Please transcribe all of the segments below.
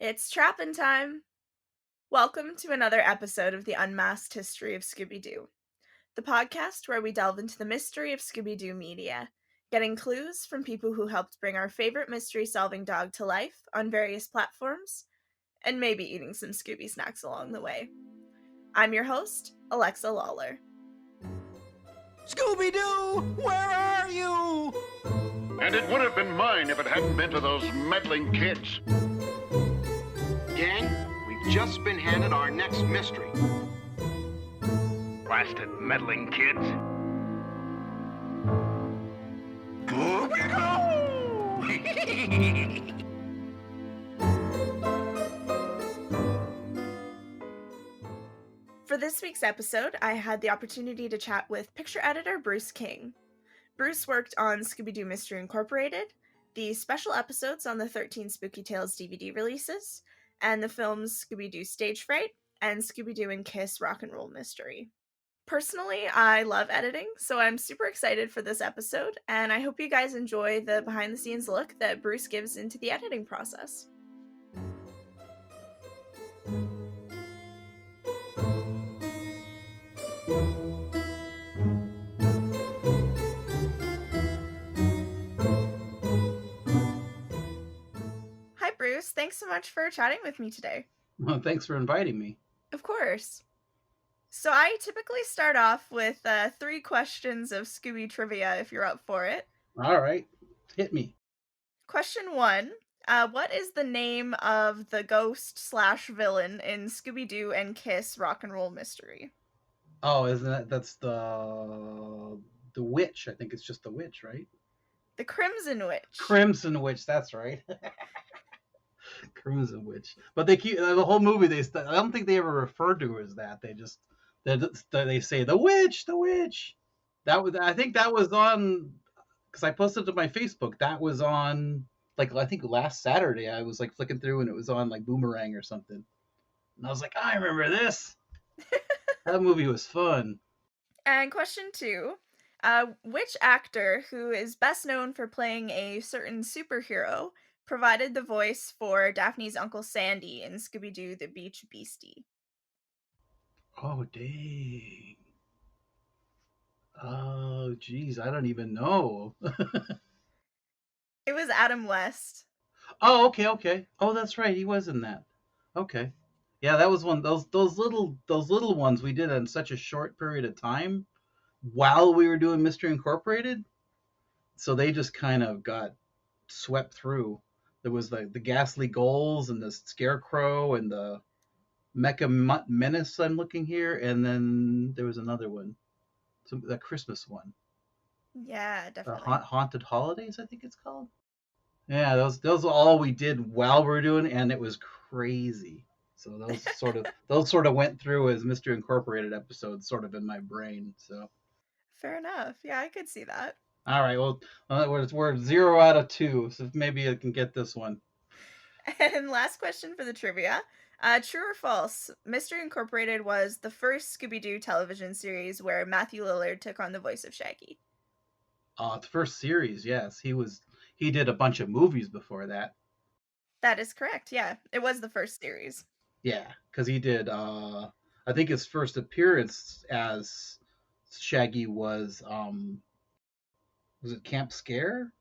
It's trappin' time! Welcome to another episode of the Unmasked History of Scooby-Doo, the podcast where we delve into the mystery of Scooby-Doo media, getting clues from people who helped bring our favorite mystery-solving dog to life on various platforms, and maybe eating some Scooby snacks along the way. I'm your host, Alexa Lawler. Scooby-Doo, where are you? And it would have been mine if it hadn't been for those meddling kids. Gang, we've just been handed our next mystery. Blasted meddling kids. For this week's episode, I had the opportunity to chat with picture editor Bruce King. Bruce worked on Scooby-Doo Mystery Incorporated, the special episodes on the 13 Spooky Tales DVD releases, and the films Scooby-Doo Stage Fright and Scooby-Doo and Kiss Rock and Roll Mystery. Personally, I love editing, so I'm super excited for this episode, and I hope you guys enjoy the behind-the-scenes look that Bruce gives into the editing process. Hi, Bruce. Thanks so much for chatting with me today. Well, thanks for inviting me. Of course. So I typically start off with 3 questions of Scooby trivia if you're up for it. All right, hit me. Question 1. What is the name of the ghost/villain in Scooby-Doo and Kiss Rock and Roll Mystery? Oh, that's the witch? I think it's just the witch, right? The Crimson Witch. Crimson Witch. That's right. Crimson Witch. But they keep the whole movie. I don't think they ever referred to her as that. They say the witch, the witch. I think that was on, because I posted it to my Facebook. That was on, like, I think last Saturday. I was like flicking through and it was on like Boomerang or something, and I was like, I remember this. That movie was fun. And question 2. Which actor, who is best known for playing a certain superhero, provided the voice for Daphne's Uncle Sandy in Scooby-Doo the Beach Beastie? Oh, dang. Oh, geez, I don't even know. It was Adam West. Oh, okay. Oh, that's right. He was in that. Okay. Yeah, that was one those little ones we did in such a short period of time while we were doing Mystery Incorporated. So they just kind of got swept through. There was the Ghastly Goals and the Scarecrow and the Mecha Menace I'm looking here, and then there was another one. The Christmas one. Yeah, definitely. Haunted Holidays, I think it's called. Yeah, those are all we did while we were doing, and it was crazy. So those sort of went through as Mystery Incorporated episodes, sort of in my brain. So fair enough. Yeah, I could see that. All right, well, we're 0 out of 2, so maybe I can get this one. And last question for the trivia. True or false, Mystery Incorporated was the first Scooby-Doo television series where Matthew Lillard took on the voice of Shaggy. The first series, yes. He did a bunch of movies before that. That is correct, yeah. It was the first series. Yeah, because he did, I think his first appearance as Shaggy was it Camp Scare?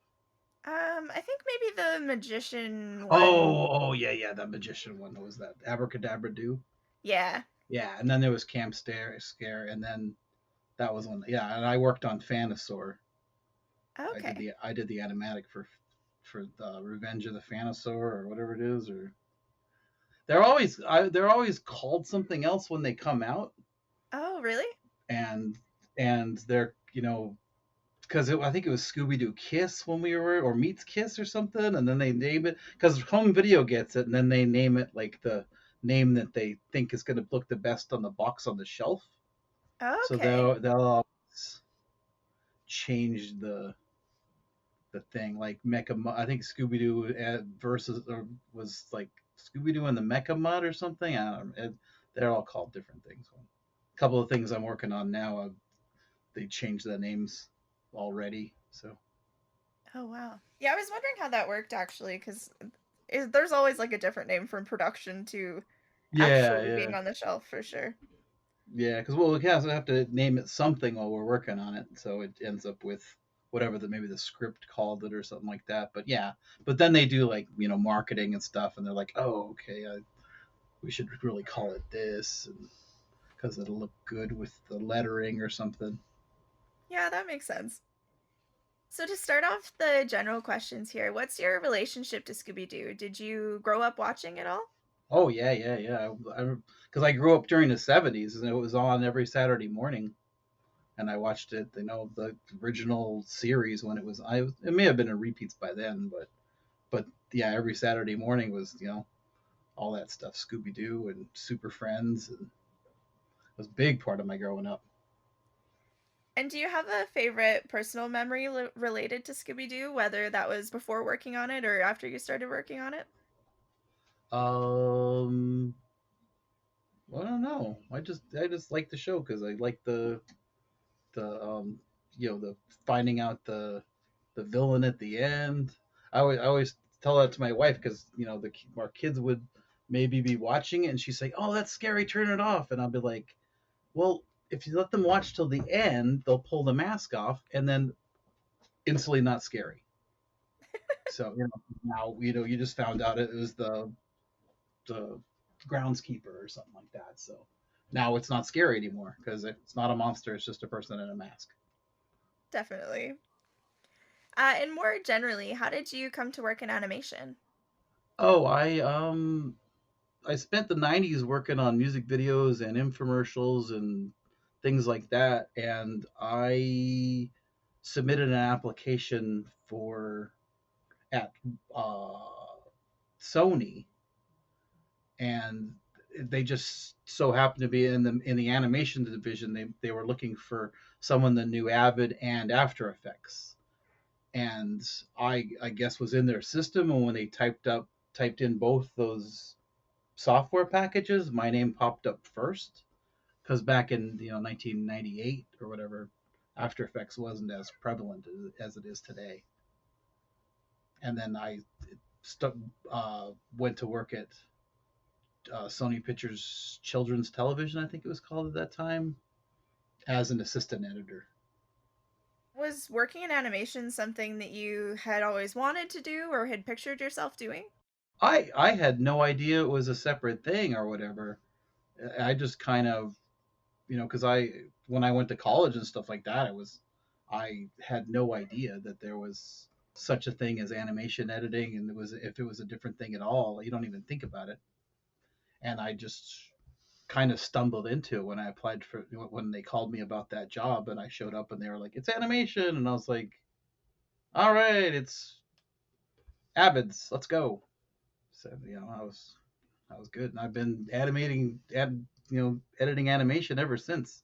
I think maybe the Magician one. Oh, yeah, the Magician one. What was that? Abracadabra Doo? Yeah. Yeah, and then there was Camp Scare, and then that was one. Yeah, and I worked on Phanosaur. Okay. I did the animatic for the Revenge of the Phanosaur or whatever it is, or they're always called something else when they come out. Oh, really? And they're, because I think it was Scooby-Doo Kiss when we were, or Meets Kiss or something, and then they name it, because Home Video gets it, and then they name it like the name that they think is going to look the best on the box on the shelf. Okay. So they'll always change the thing, like Mecha. I think Scooby-Doo was like Scooby-Doo and the Mecha Mud or something. I don't know. They're all called different things. A couple of things I'm working on now, they changed the names already. So. Oh, wow. Yeah, I was wondering how that worked, actually, because There's always like a different name from production to Yeah, actually yeah, being on the shelf for sure. yeah. Because we have to name it something while we're working on it, so it ends up with whatever maybe the script called it or something like that. But yeah, but then they do like marketing and stuff, and they're like, oh, okay, we should really call it this, because it'll look good with the lettering or something. Yeah, that makes sense. So to start off the general questions here, what's your relationship to Scooby-Doo? Did you grow up watching it all? Oh yeah, yeah, yeah. Because I grew up during the '70s, and it was on every Saturday morning, and I watched it. The original series when it was. It may have been in repeats by then, but yeah, every Saturday morning was all that stuff, Scooby Doo and Super Friends, and it was a big part of my growing up. And do you have a favorite personal memory related to Scooby-Doo, whether that was before working on it or after you started working on it? Um, well, I don't know. I just like the show because I like the the finding out the villain at the end. I always tell that to my wife because our kids would maybe be watching it and she's like, "Oh, that's scary. Turn it off." And I'll be like, "Well, if you let them watch till the end, they'll pull the mask off and then instantly not scary." So now you just found out it was the groundskeeper or something like that. So now it's not scary anymore because it's not a monster; it's just a person in a mask. Definitely. And more generally, how did you come to work in animation? Oh, I spent the '90s working on music videos and infomercials and things like that, and I submitted an application for at Sony, and they just so happened to be in the animation division. They were looking for someone that knew Avid and After Effects, and I guess was in their system. And when they typed in both those software packages, my name popped up first because back in 1998 or whatever, After Effects wasn't as prevalent as it is today. And then I st- went to work at Sony Pictures Children's Television, I think it was called at that time, as an assistant editor. Was working in animation something that you had always wanted to do or had pictured yourself doing? I had no idea it was a separate thing or whatever. I just kind of because when I went to college and stuff like that, I had no idea that there was such a thing as animation editing, and if it was a different thing at all, you don't even think about it. And I just kind of stumbled into it when I applied for when they called me about that job, and I showed up and they were like, "It's animation," and I was like, "All right, it's Avids, let's go." So I was good, and I've been editing animation ever since.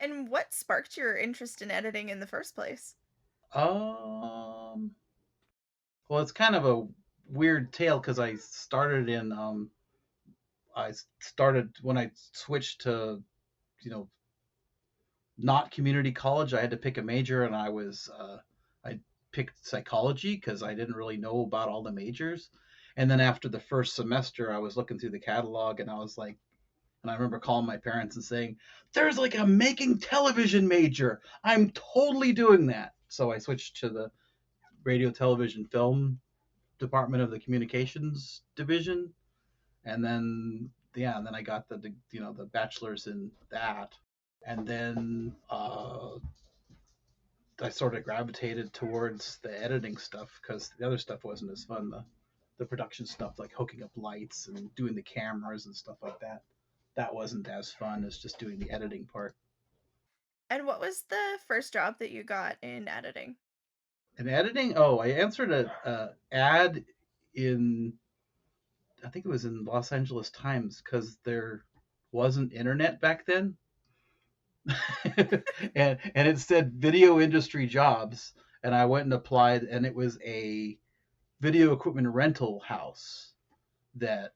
And what sparked your interest in editing in the first place? Um, well, it's kind of a weird tale because I started when I switched to you know not community college. I had to pick a major, and I picked psychology because I didn't really know about all the majors. And then after the first semester, I was looking through the catalog, and I was like, and I remember calling my parents and saying, "There's like a making television major. I'm totally doing that." So I switched to the radio, television, film department of the communications division, and then I got the bachelor's in that, and then I sort of gravitated towards the editing stuff because the other stuff wasn't as fun. The production stuff like hooking up lights and doing the cameras and stuff like that wasn't as fun as just doing the editing part. And what was the first job that you got in editing? And editing, oh, I answered a ad in I think it was in Los Angeles Times because there wasn't internet back then, and it said video industry jobs, and I went and applied, and it was a video equipment rental house that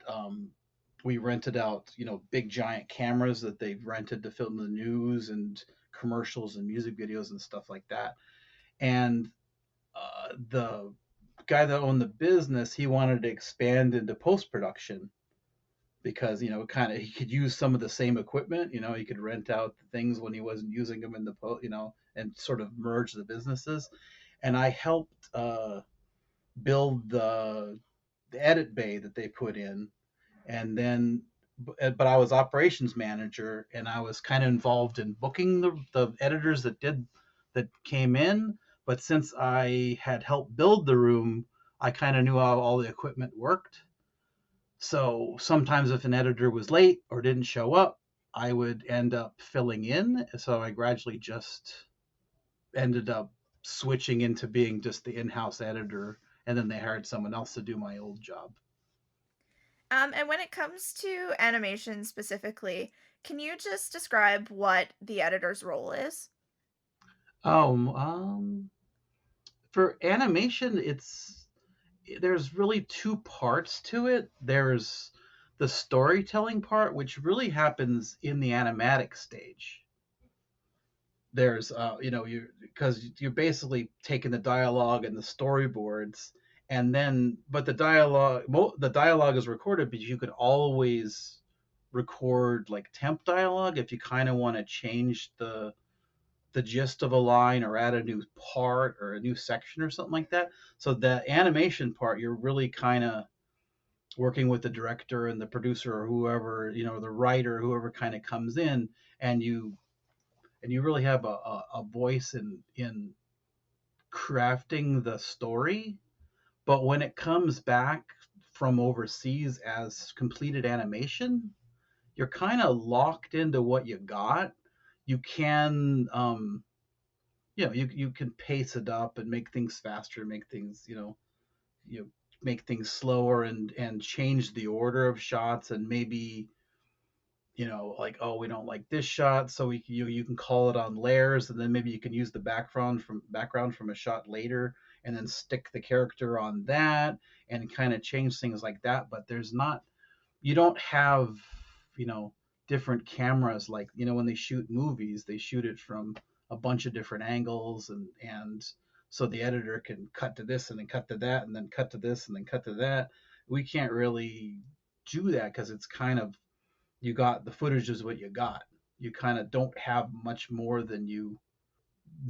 we rented out, big giant cameras that they rented to film the news and commercials and music videos and stuff like that. And the guy that owned the business, he wanted to expand into post production because kind of he could use some of the same equipment. He could rent out the things when he wasn't using them in the and sort of merge the businesses. And I helped build the edit bay that they put in, and then but I was operations manager, and I was kind of involved in booking the editors that came in. But since I had helped build the room, I kind of knew how all the equipment worked. So sometimes if an editor was late or didn't show up, I would end up filling in. So I gradually just ended up switching into being just the in-house editor, and then they hired someone else to do my old job. And when it comes to animation specifically, can you just describe what the editor's role is? Oh, for animation, there's really two parts to it. There's the storytelling part, which really happens in the animatic stage. There's you because you're basically taking the dialogue and the storyboards, and then but the dialogue is recorded, but you could always record like temp dialogue if you kind of want to change the gist of a line or add a new part or a new section or something like that. So the animation part, you're really kind of working with the director and the producer or whoever, the writer, whoever kind of comes in, and you really have a voice in crafting the story. But when it comes back from overseas as completed animation, you're kind of locked into what you got. You can you can pace it up and make things faster, make things you make things slower, and change the order of shots, and maybe like, oh, we don't like this shot, so you can call it on layers, and then maybe you can use the background from a shot later, and then stick the character on that, and kind of change things like that. But you don't have you know different cameras, like when they shoot movies, they shoot it from a bunch of different angles, and so the editor can cut to this and then cut to that and then cut to this and then cut to that. We can't really do that because it's kind of, you got the footage is what you got. You kind of don't have much more than you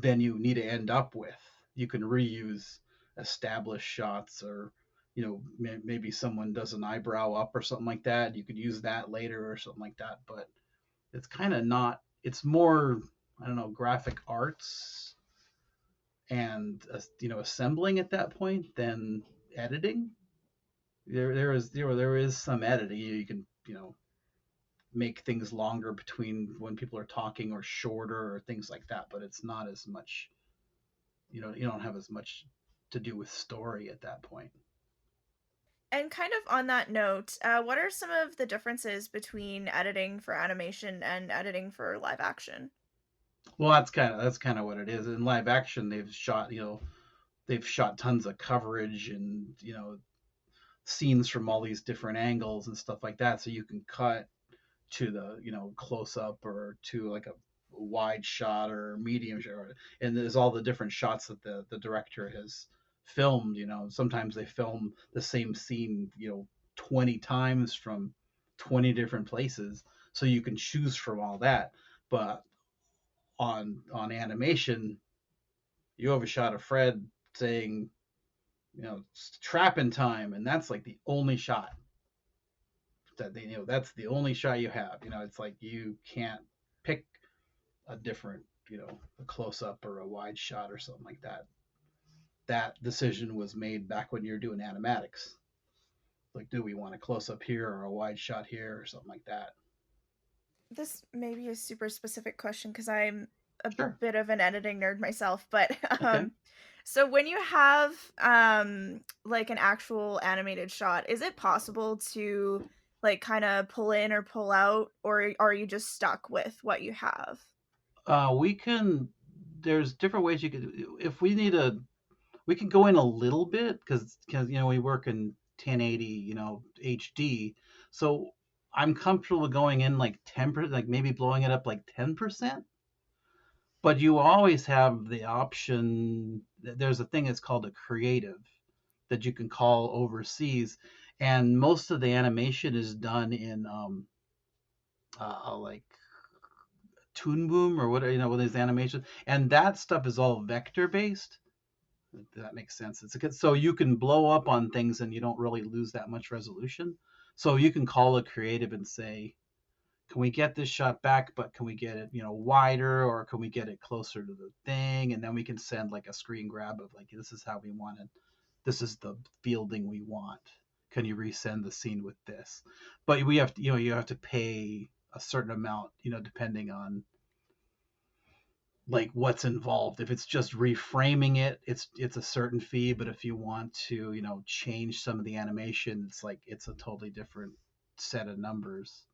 need to end up with. You can reuse established shots, or maybe someone does an eyebrow up or something like that. You could use that later or something like that. But it's kind of not. It's more, I don't know, graphic arts and assembling at that point than editing. There is some editing. You can make things longer between when people are talking, or shorter, or things like that, but it's not as much. You don't have as much to do with story at that point. And kind of on that note, what are some of the differences between editing for animation and editing for live action? Well, that's kind of what it is. In live action, they've shot tons of coverage, and scenes from all these different angles and stuff like that, so you can cut to the close up, or to like a wide shot or medium shot, and there's all the different shots that the director has filmed. Sometimes they film the same scene 20 times from 20 different places, so you can choose from all that. But on animation, you have a shot of Fred saying it's trapping time, and that's like the only shot that's the only shot you have. It's like you can't pick a different, a close up or a wide shot or something like that. That decision was made back when you're doing animatics. Like, do we want a close up here or a wide shot here or something like that? This may be a super specific question because I'm a Sure. bit of an editing nerd myself, but Okay. so when you have like an actual animated shot, is it possible to like kind of pull in or pull out, or are you just stuck with what you have? We can. There's different ways you could. If we need we can go in a little bit, because we work in 1080 HD, so I'm comfortable going in like 10%, like maybe blowing it up like 10%. But you always have the option. There's a thing that's called a creative, that you can call overseas, and most of the animation is done in like Toon Boom or whatever, with these animations, and that stuff is all vector based. That makes sense. So you can blow up on things and you don't really lose that much resolution. So you can call a creative and say, can we get this shot back, but can we get it, wider, or can we get it closer to the thing? And then we can send like a screen grab of like, this is how we want it. This is the fielding we want. Can you resend the scene with this? But we have to, you have to pay a certain amount, depending on like what's involved. If it's just reframing it, it's a certain fee. But if you want to, change some of the animation, it's a totally different set of numbers.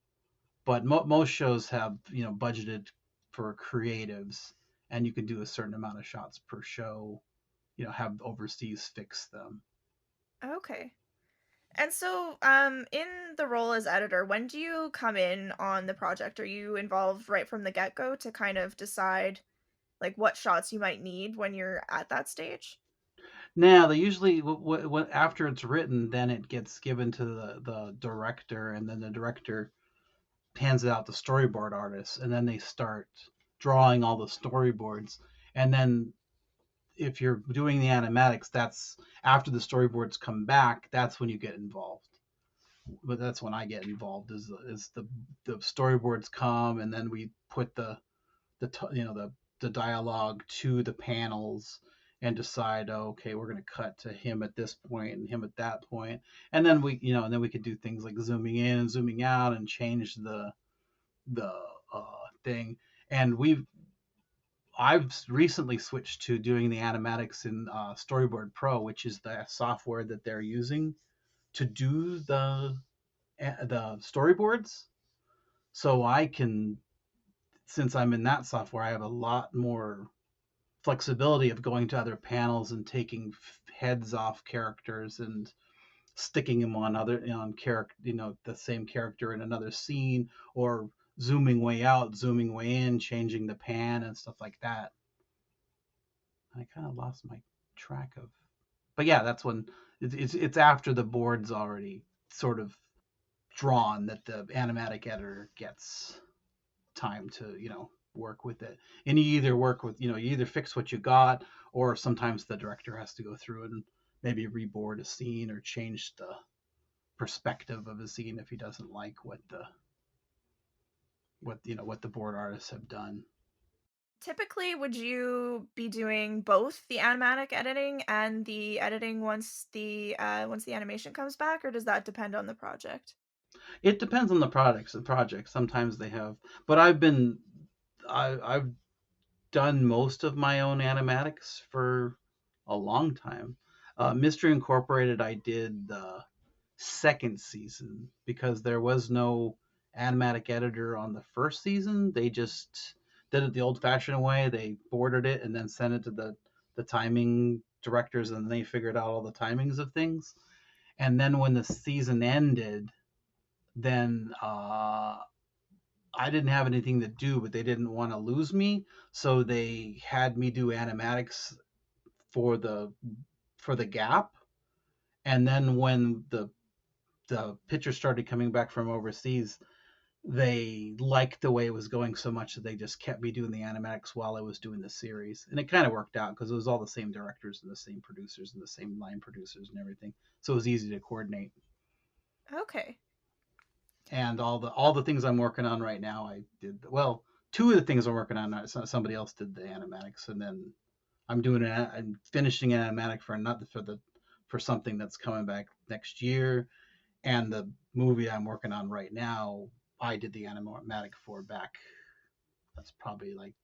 But most shows have budgeted for creatives, and you can do a certain amount of shots per show. Have overseas fix them. Okay. And so, in the role as editor, when do you come in on the project? Are you involved right from the get-go to kind of decide like what shots you might need when you're at that stage? Now they usually after it's written, then it gets given to the director, and then the director hands it out to storyboard artists, and then they start drawing all the storyboards. And then if you're doing the animatics, that's after the storyboards come back, that's when you get involved. But that's when I get involved, is the storyboards come, and then we put the dialogue to the panels and decide, okay, we're going to cut to him at this point and him at that point, and then we could do things like zooming in and zooming out and change the thing. And I've recently switched to doing the animatics in Storyboard Pro, which is the software that they're using to do the storyboards. So I can, since I'm in that software, I have a lot more flexibility of going to other panels and taking heads off characters and sticking them on character, the same character in another scene, or zooming way out, zooming way in, changing the pan and stuff like that. I kind of lost my track of, but yeah, that's when it's after the board's already sort of drawn that the animatic editor gets time to work with it. And you either work with you either fix what you got, or sometimes the director has to go through and maybe reboard a scene or change the perspective of a scene if he doesn't like what the board artists have done. Typically, would you be doing both the animatic editing and the editing once the animation comes back, or does that depend on the project? It depends on the project. Sometimes they have, but I've done most of my own animatics for a long time. Mystery Incorporated, I did the second season because there was no animatic editor on the first season. They just did it the old-fashioned way. They boarded it and then sent it to the timing directors, and they figured out all the timings of things. And then when the season ended, then I didn't have anything to do, but they didn't want to lose me, so they had me do animatics for the gap. And then when the pictures started coming back from overseas, they liked the way it was going so much that they just kept me doing the animatics while I was doing the series. And it kind of worked out because it was all the same directors and the same producers and the same line producers and everything, so it was easy to coordinate. Okay. And all the things I'm working on right now, I did. Well, two of the things I'm working on, somebody else did the animatics, and then I'm finishing an animatic for something that's coming back next year, and the movie I'm working on right now, I did the animatic for back. That's probably like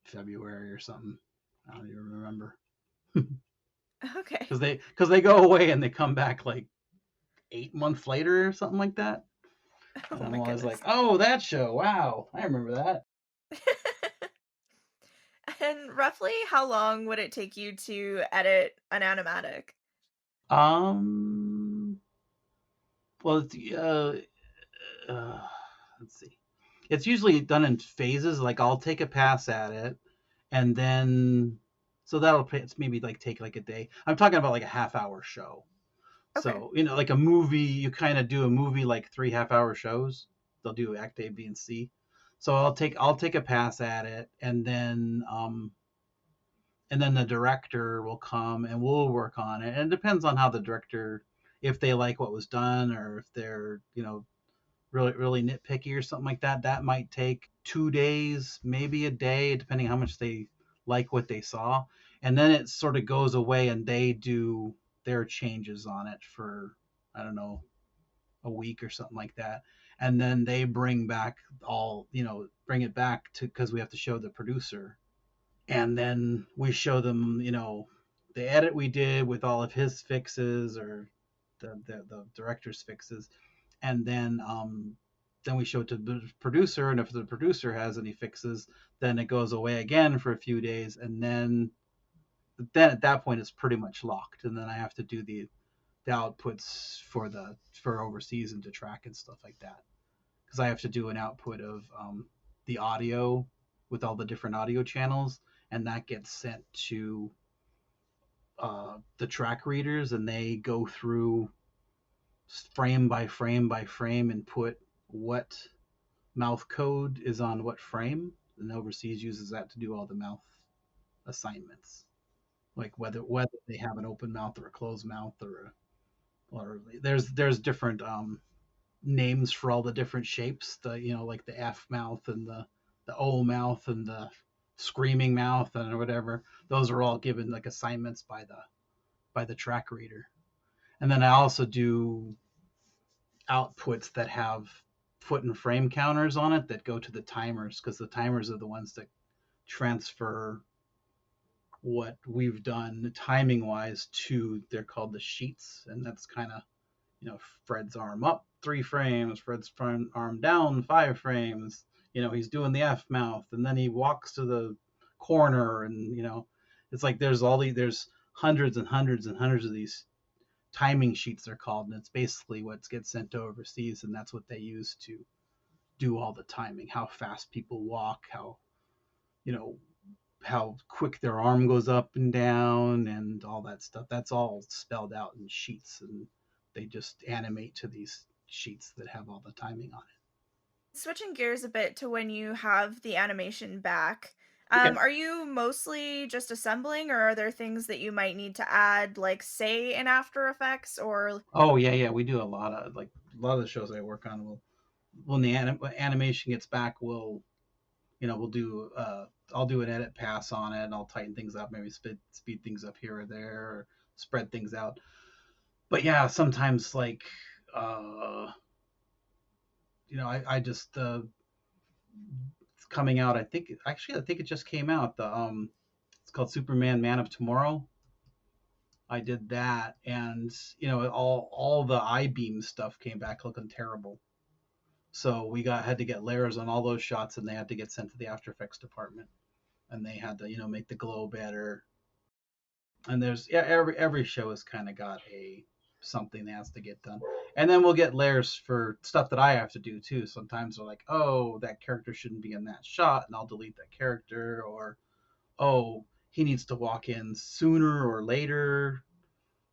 February or something. I don't even remember. Okay. Because they go away and they come back like 8 months later or something like that. Oh And my I'm always goodness. like, oh, that show. Wow, I remember that. And roughly how long would it take you to edit an animatic? Um. Well, let's see. It's usually done in phases. Like I'll take a pass at it, and then So that'll maybe like take like a day. I'm talking about like a half-hour show. Okay. So like a movie, you kind of do a movie like 3 half-hour shows. They'll do Act A, B, and C. So I'll take a pass at it, and then the director will come and we'll work on it. And it depends on how the director, if they like what was done or if they're really really nitpicky or something like that. That might take 2 days, maybe a day, depending how much they like what they saw. And then it sort of goes away and they do their changes on it for, I don't know, a week or something like that. And then they bring it back to, because we have to show the producer. And then we show them, the edit we did with all of his fixes, or the director's fixes. And then we show it to the producer, and if the producer has any fixes, then it goes away again for a few days, and then at that point it's pretty much locked, and then I have to do the outputs for overseas and to track and stuff like that, because I have to do an output of the audio with all the different audio channels, and that gets sent to the track readers, and they go through frame by frame by frame and put what mouth code is on what frame, and overseas uses that to do all the mouth assignments, like whether they have an open mouth or a closed mouth, or there's different names for all the different shapes, like the F mouth and the O mouth and the screaming mouth and whatever. Those are all given like assignments by the track reader. And then I also do outputs that have foot and frame counters on it that go to the timers, because the timers are the ones that transfer what we've done timing wise to, they're called the sheets. And that's kind of, Fred's arm up 3 frames, Fred's arm down 5 frames, he's doing the F mouth, and then he walks to the corner, and it's like there's hundreds and hundreds and hundreds of these timing sheets, they're called, and it's basically what gets sent to overseas, and that's what they use to do all the timing, how fast people walk, you know how quick their arm goes up and down, and all that stuff. That's all spelled out in sheets, and they just animate to these sheets that have all the timing on Switching gears a bit to when you have the animation back, it. Okay. are you mostly just assembling, or are there things that you might need to add, like, say, in After Effects, or... Oh yeah, we do a lot of the shows I work on. When the animation gets back, we'll do I'll do an edit pass on it, and I'll tighten things up, maybe speed things up here or there, or spread things out. But yeah, sometimes like I just it's coming out. I think it just came out. It's called Superman Man of Tomorrow. I did that, and all the I-beam stuff came back looking terrible. So we had to get layers on all those shots, and they had to get sent to the After Effects department, and they had to make the glow better. And every show has kind of got something that has to get done, and then we'll get layers for stuff that I have to do too. Sometimes they're like, oh, that character shouldn't be in that shot, and I'll delete that character, or oh, he needs to walk in sooner or later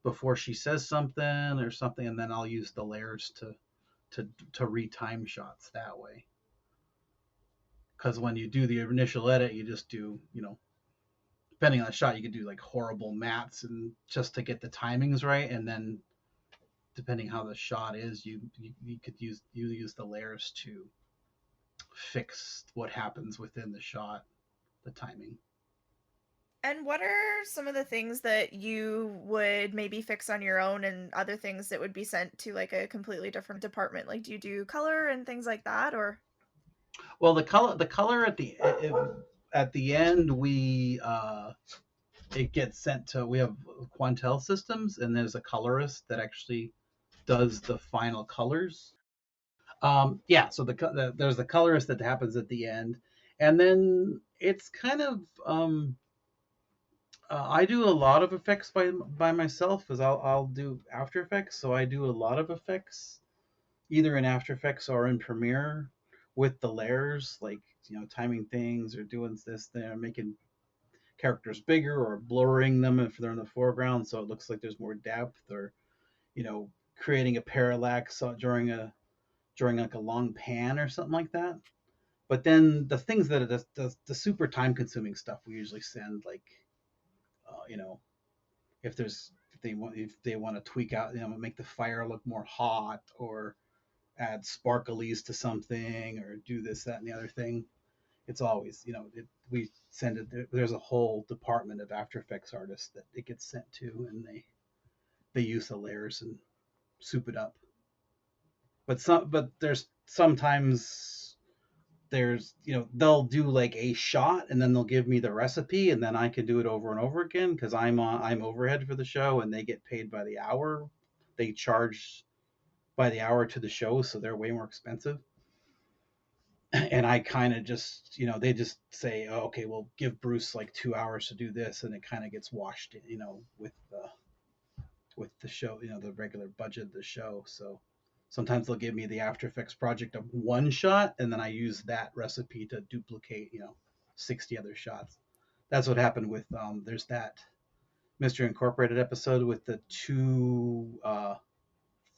before she says something or something, and then I'll use the layers to retime shots that way. Because when you do the initial edit, you just do, depending on the shot, you could do like horrible mats and just to get the timings right, and then depending how the shot is, you could use the layers to fix what happens within the shot, the timing. And what are some of the things that you would maybe fix on your own, and other things that would be sent to, like, a completely different department? Like, do you do color and things like that, or... Well, the color at the end, it gets sent to, we have Quantel Systems, and there's a colorist that actually does the final colors. Yeah, so there's the colorist that happens at the end, and then it's kind of I do a lot of effects by myself, because I'll do After Effects, so I do a lot of effects either in After Effects or in Premiere with the layers, like timing things or doing this there, making, characters bigger or blurring them if they're in the foreground so it looks like there's more depth, or creating a parallax during like a long pan or something like that. But then the things that are the super time consuming stuff we usually send, like uh, you know if there's if they want to tweak out, make the fire look more hot, or add sparklies to something, or do this, that, and the other thing. It's always, we send it. There's a whole department of After Effects artists that it gets sent to, and they use the layers and soup it up. But there's sometimes they'll do like a shot and then they'll give me the recipe and then I can do it over and over again because I'm overhead for the show and they get paid by the hour. They charge by the hour to the show, so they're way more expensive. And I kind of just, they just say, oh, okay, well, give Bruce like 2 hours to do this, and it kind of gets washed, with the show, the regular budget of the show. So sometimes they'll give me the After Effects project of one shot, and then I use that recipe to duplicate, 60 other shots. That's what happened with there's that Mystery Incorporated episode with the two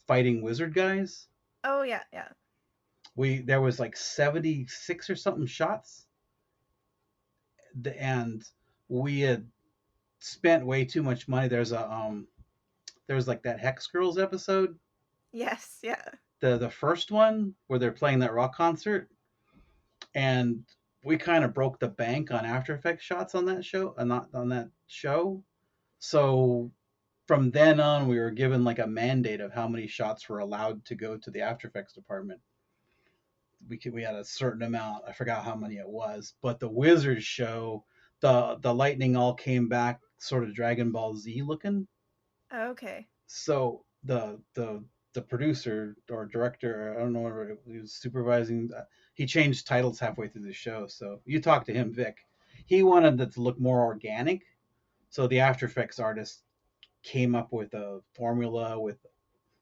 fighting wizard guys. Oh yeah, yeah. There was like 76 or something shots, and we had spent way too much money. There's like that Hex Girls episode. Yes, yeah. The first one where they're playing that rock concert, and we kind of broke the bank on After Effects shots on that show, not on that show. So from then on, we were given like a mandate of how many shots were allowed to go to the After Effects department. We had a certain amount. I forgot how many it was, but the Wizards show, the lightning all came back sort of Dragon Ball Z looking. Okay. So the producer or director, I don't know whether he was supervising, he changed titles halfway through the show. So you talked to him, Vic. He wanted it to look more organic. So the After Effects artist came up with a formula with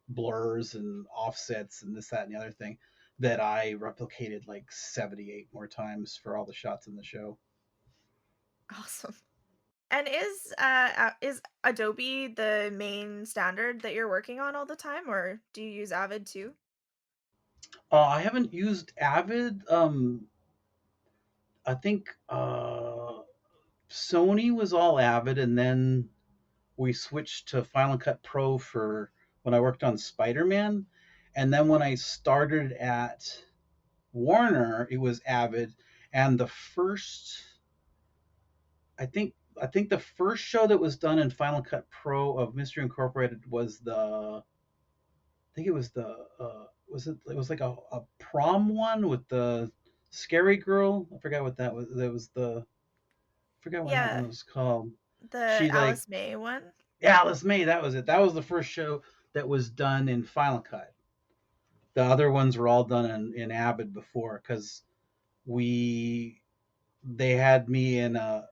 blurs and offsets and this, that, and the other thing that I replicated like 78 more times for all the shots in the show. Awesome. And is Adobe the main standard that you're working on all the time, or do you use Avid too? I haven't used Avid. I think Sony was all Avid, and then we switched to Final Cut Pro for when I worked on Spider-Man. And then when I started at Warner, it was Avid. And the first, I think the first show that was done in Final Cut Pro of Mystery Incorporated was I think it was it was like a prom one with the scary girl. I forgot what that was. I forgot what that Yeah, one was called. the She like Alice May one. Alice May, that was it. That was the first show that was done in Final Cut. The other ones were all done in Avid before because they had me in a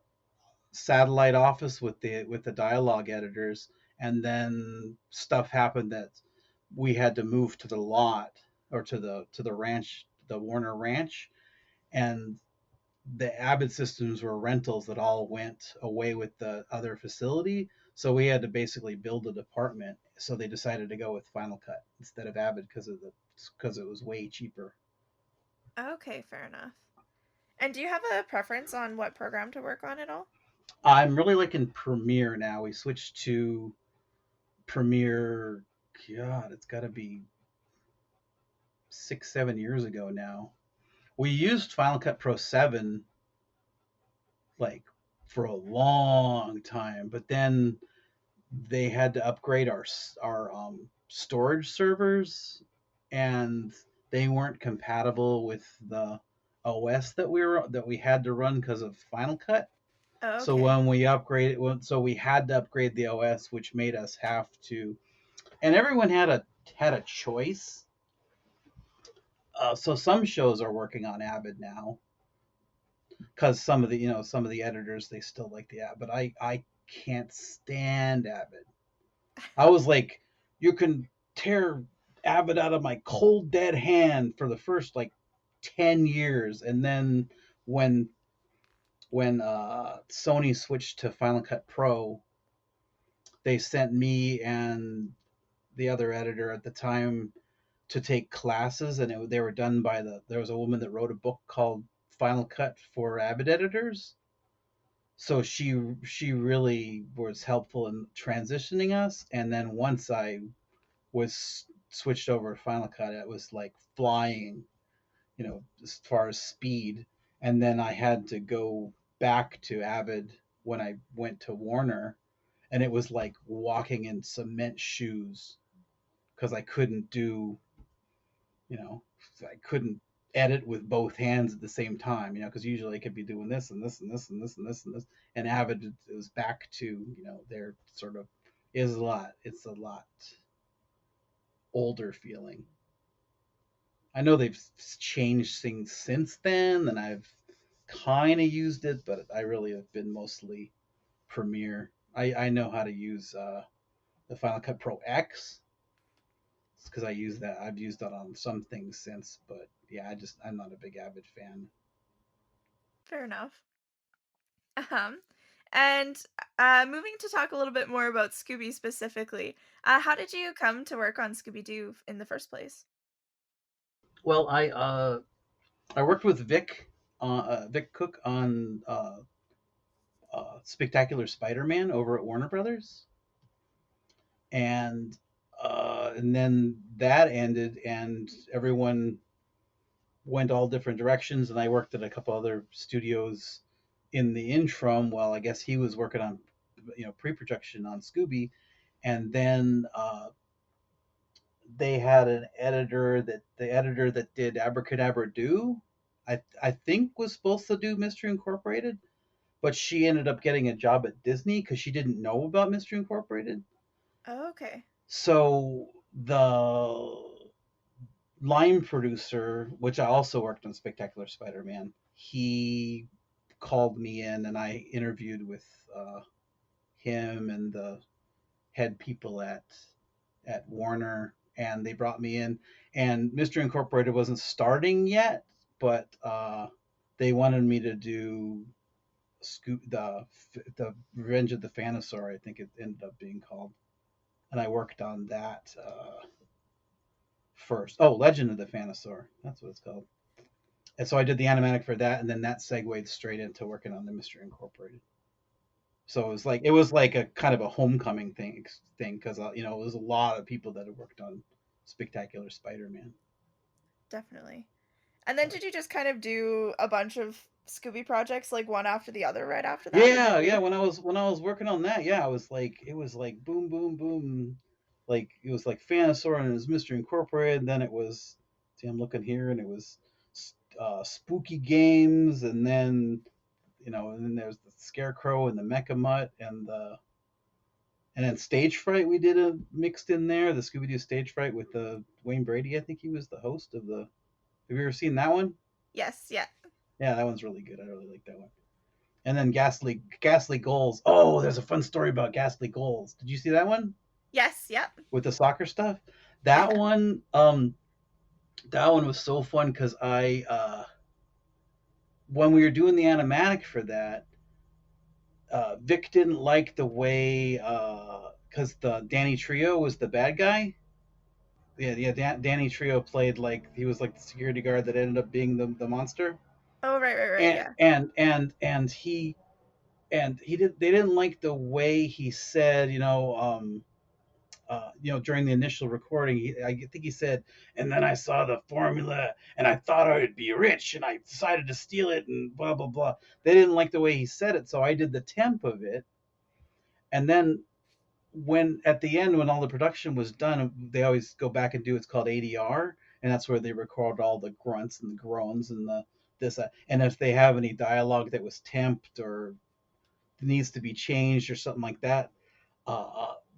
satellite office with the dialogue editors, and then stuff happened that we had to move to the lot or to the ranch, the Warner Ranch, and the Avid systems were rentals that all went away with the other facility. So we had to basically build a department. So they decided to go with Final Cut instead of Avid because it was way cheaper. Okay, fair enough. And do you have a preference on what program to work on at all? I'm really liking Premiere now. We switched to Premiere. God, it's got to be 6-7 years ago now. We used Final Cut Pro 7 like for a long time, but then they had to upgrade our storage servers, and they weren't compatible with the OS that we had to run because of Final Cut. Oh, So okay. when we upgraded, so we had to upgrade the OS, which made us have to, and everyone had a choice. So some shows are working on Avid now because some of the editors, they still like the Avid, but I can't stand Avid. I was like, you can tear Avid out of my cold dead hand for the first like 10 years, and then when when Sony switched to Final Cut Pro, they sent me and the other editor at the time to take classes, and they were done by there was a woman that wrote a book called Final Cut for Avid Editors. So she really was helpful in transitioning us. And then once I was switched over to Final Cut, it was like flying, as far as speed. And then I had to go back to Avid when I went to Warner, and it was like walking in cement shoes because you know, I couldn't edit with both hands at the same time, because usually I could be doing this and this and this and this and this and this. And Avid it was back to, their sort of it's a lot older feeling. I know they've changed things since then, and I've kind of used it, but I really have been mostly Premiere. I know how to use the Final Cut Pro X because I use that. I've used that on some things since, but yeah, I'm not a big Avid fan. Fair enough. Um, and moving to talk a little bit more about Scooby specifically, how did you come to work on Scooby-Doo in the first place? Well, I worked with Vic Cook on Spectacular Spider-Man over at Warner Brothers, and then that ended, and everyone went all different directions, and I worked at a couple other studios in the interim while I guess he was working on pre-production on Scooby, and then they had the editor that did Abracadabra Do, I think was supposed to do Mystery Incorporated, but she ended up getting a job at Disney because she didn't know about Mystery Incorporated. Oh, okay. So the line producer, which I also worked on Spectacular Spider-Man, he called me in, and I interviewed with him and the head people at Warner, and they brought me in. And Mystery Incorporated wasn't starting yet, but they wanted me to do the Revenge of the Phanosaur, I think it ended up being called, and I worked on that first. Oh, Legend of the Phanosaur, that's what it's called. And so I did the animatic for that, and then that segued straight into working on the Mystery Incorporated. So it was like a kind of a homecoming thing because it was a lot of people that had worked on Spectacular Spider-Man. Definitely. And then did you just kind of do a bunch of Scooby projects like one after the other right after that, or did Yeah, yeah. you? When I was working on that, yeah, it was like boom, boom, boom, like it was like Phanosaur and it was Mystery Incorporated. And then it was, see, I'm looking here, and it was Spooky Games, and then there's the Scarecrow and the Mecha Mutt and then Stage Fright. We did a mixed in there, the Scooby Doo Stage Fright with Wayne Brady. I think he was the host of the. Have you ever seen that one? Yes, yeah. Yeah, that one's really good. I really like that one. And then Ghastly Goals. Oh, there's a fun story about Ghastly Goals. Did you see that one Yes, yep. with the soccer stuff? Yeah. That one was so fun because when we were doing the animatic for that, Vic didn't like the way because the Danny Trio was the bad guy. Yeah, yeah. Danny Trio played like he was like the security guard that ended up being the monster, Oh, right, right, right, and yeah. he did. They didn't like the way he said, during the initial recording. I think he said, and then I saw the formula, and I thought I would be rich, and I decided to steal it, and blah blah blah. They didn't like the way he said it, so I did the temp of it, and then when at the end when all the production was done, they always go back and do what's called ADR, and that's where they record all the grunts and the groans and the this and if they have any dialogue that was temped or needs to be changed or something like that,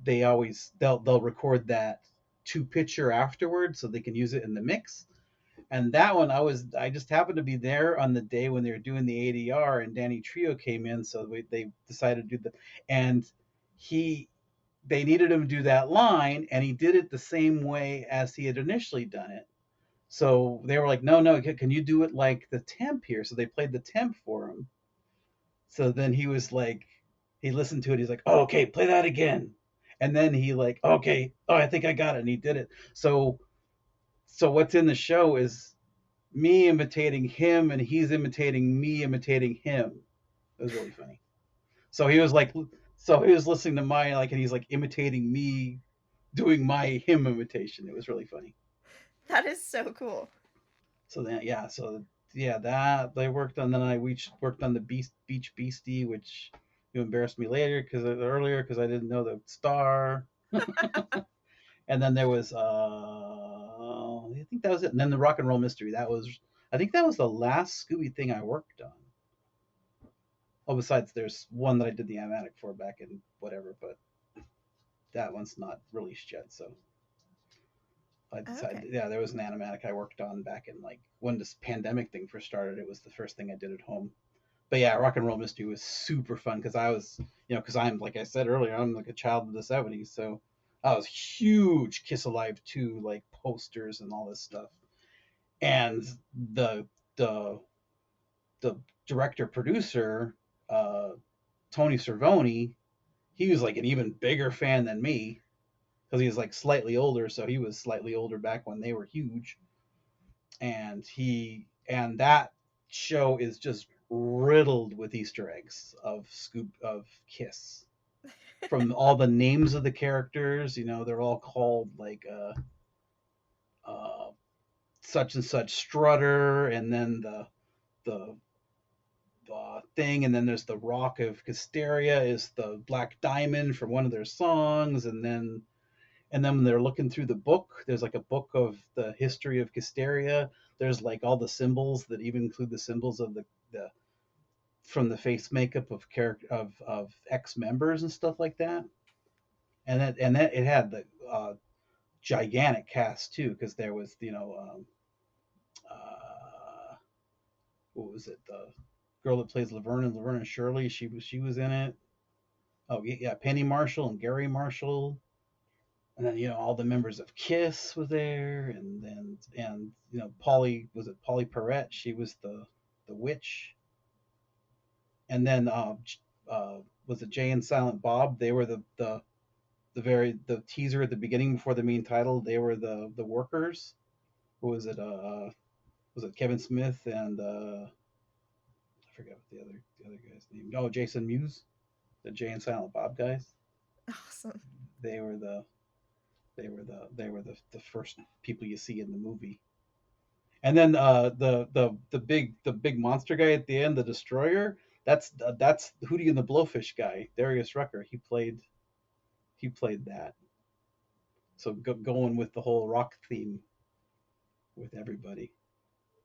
they'll record that to picture afterwards so they can use it in the mix. And that one I just happened to be there on the day when they were doing the ADR, and Danny Trio came in, so they decided to do the and he they needed him to do that line, and he did it the same way as he had initially done it. So they were like, no, no, can you do it like the temp here? So they played the temp for him. So then he was like, he listened to it. He's like, oh, okay, play that again. And then he like, okay, oh, I think I got it, and he did it. So what's in the show is me imitating him, and he's imitating me imitating him. It was really funny. So he was like, so he was listening to my like, and he's like imitating me doing my him imitation. It was really funny. That is so cool. So then, yeah, so yeah, that they worked on. Then I worked on the Beach Beastie, which you embarrassed me later because earlier because I didn't know the star. And then there was I think that was it. And then the Rock and Roll Mystery. That was I think that was the last Scooby thing I worked on. Oh, besides there's one that I did the animatic for back in whatever, but that one's not released yet. So I decided, Okay. yeah, there was an animatic I worked on back in like when this pandemic thing first started. It was the first thing I did at home. But yeah, Rock and Roll Mystery was super fun because I was, because I'm like I said earlier, I'm like a child of the '70s, so I was huge Kiss Alive 2 like posters and all this stuff. And the the the director producer, uh, Tony Cervoni, he was like an even bigger fan than me because he was like slightly older, so he was slightly older back when they were huge. And that show is just riddled with Easter eggs of Kiss. From all the names of the characters, they're all called like uh, such and such Strutter, and then the thing, and then there's the Rock of Hysteria is the Black Diamond from one of their songs, and then when they're looking through the book, there's like a book of the history of Hysteria. There's like all the symbols that even include the symbols of the from the face makeup of character of ex members and stuff like that. And that it had the gigantic cast too, because there was what was it, the girl that plays Laverne and Shirley, she was in it. Oh yeah, Penny Marshall and Gary Marshall, and then all the members of Kiss was there, and Polly, was it Polly Perrette? She was the witch, and then was it Jay and Silent Bob? They were the teaser at the beginning before the main title. They were the workers. Who was it? Was it Kevin Smith and I forget what the other guy's name? Oh, Jason Mewes, the Jay and Silent Bob guys. Awesome. They were the first people you see in the movie. And then the big monster guy at the end, the destroyer. That's Hootie and the Blowfish guy, Darius Rucker. He played that. So going with the whole rock theme with everybody.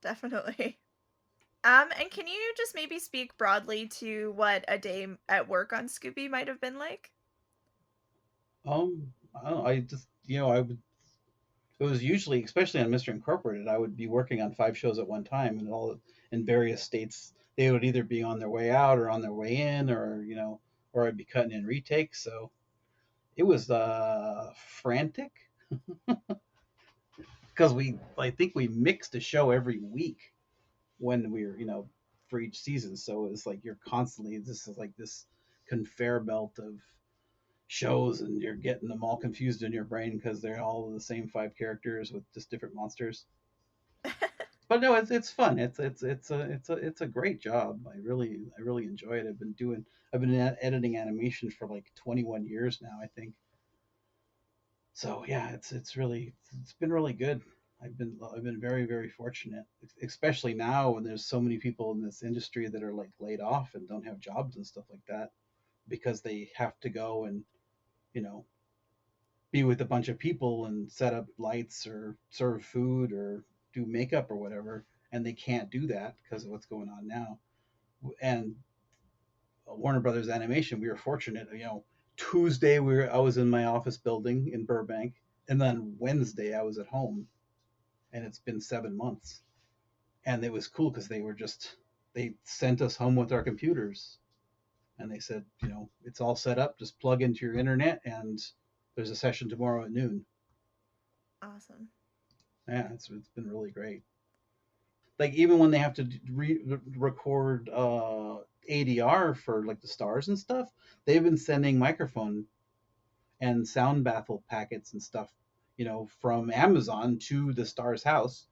Definitely. And can you just maybe speak broadly to what a day at work on Scooby might have been like? I don't know. I just I would. It was usually, especially on Mr. Incorporated, I would be working on 5 shows at one time, and all in various states. They would either be on their way out or on their way in, or I'd be cutting in retakes. So it was frantic because I think we mixed a show every week when we were, for each season. So it's like you're constantly, this is like this conveyor belt of shows, and you're getting them all confused in your brain because they're all the same 5 characters with just different monsters. But no, it's fun. It's a great job. I really enjoy it. I've been editing animation for like 21 years now, I think. So yeah, it's been really good. I've been very very fortunate, especially now when there's so many people in this industry that are like laid off and don't have jobs and stuff like that because they have to go and you know be with a bunch of people and set up lights or serve food or do makeup or whatever, and they can't do that because of what's going on now. And Warner Brothers Animation, we were fortunate. Tuesday I was in my office building in Burbank, and then Wednesday I was at home, and it's been 7 months. And it was cool because they sent us home with our computers, and they said, it's all set up. Just plug into your internet, and there's a session tomorrow at noon. Awesome. Yeah, it's been really great. like even when they have to record ADR for like the stars and stuff, they've been sending microphone and sound baffle packets and stuff, from Amazon to the star's house,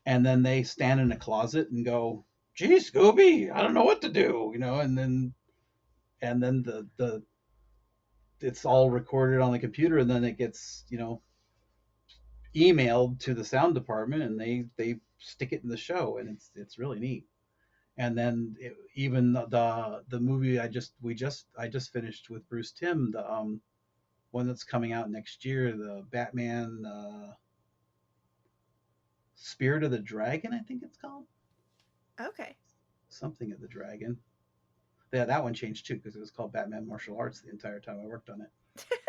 and then they stand in a closet and go, "Gee, Scooby, I don't know what to do," and then the it's all recorded on the computer, and then it gets emailed to the sound department, and they stick it in the show, and it's really neat. And then even the movie I just finished with Bruce Timm, the one that's coming out next year, the Batman Spirit of the Dragon, I think it's called. Okay. Something of the Dragon. Yeah, that one changed too because it was called Batman Martial Arts the entire time I worked on it.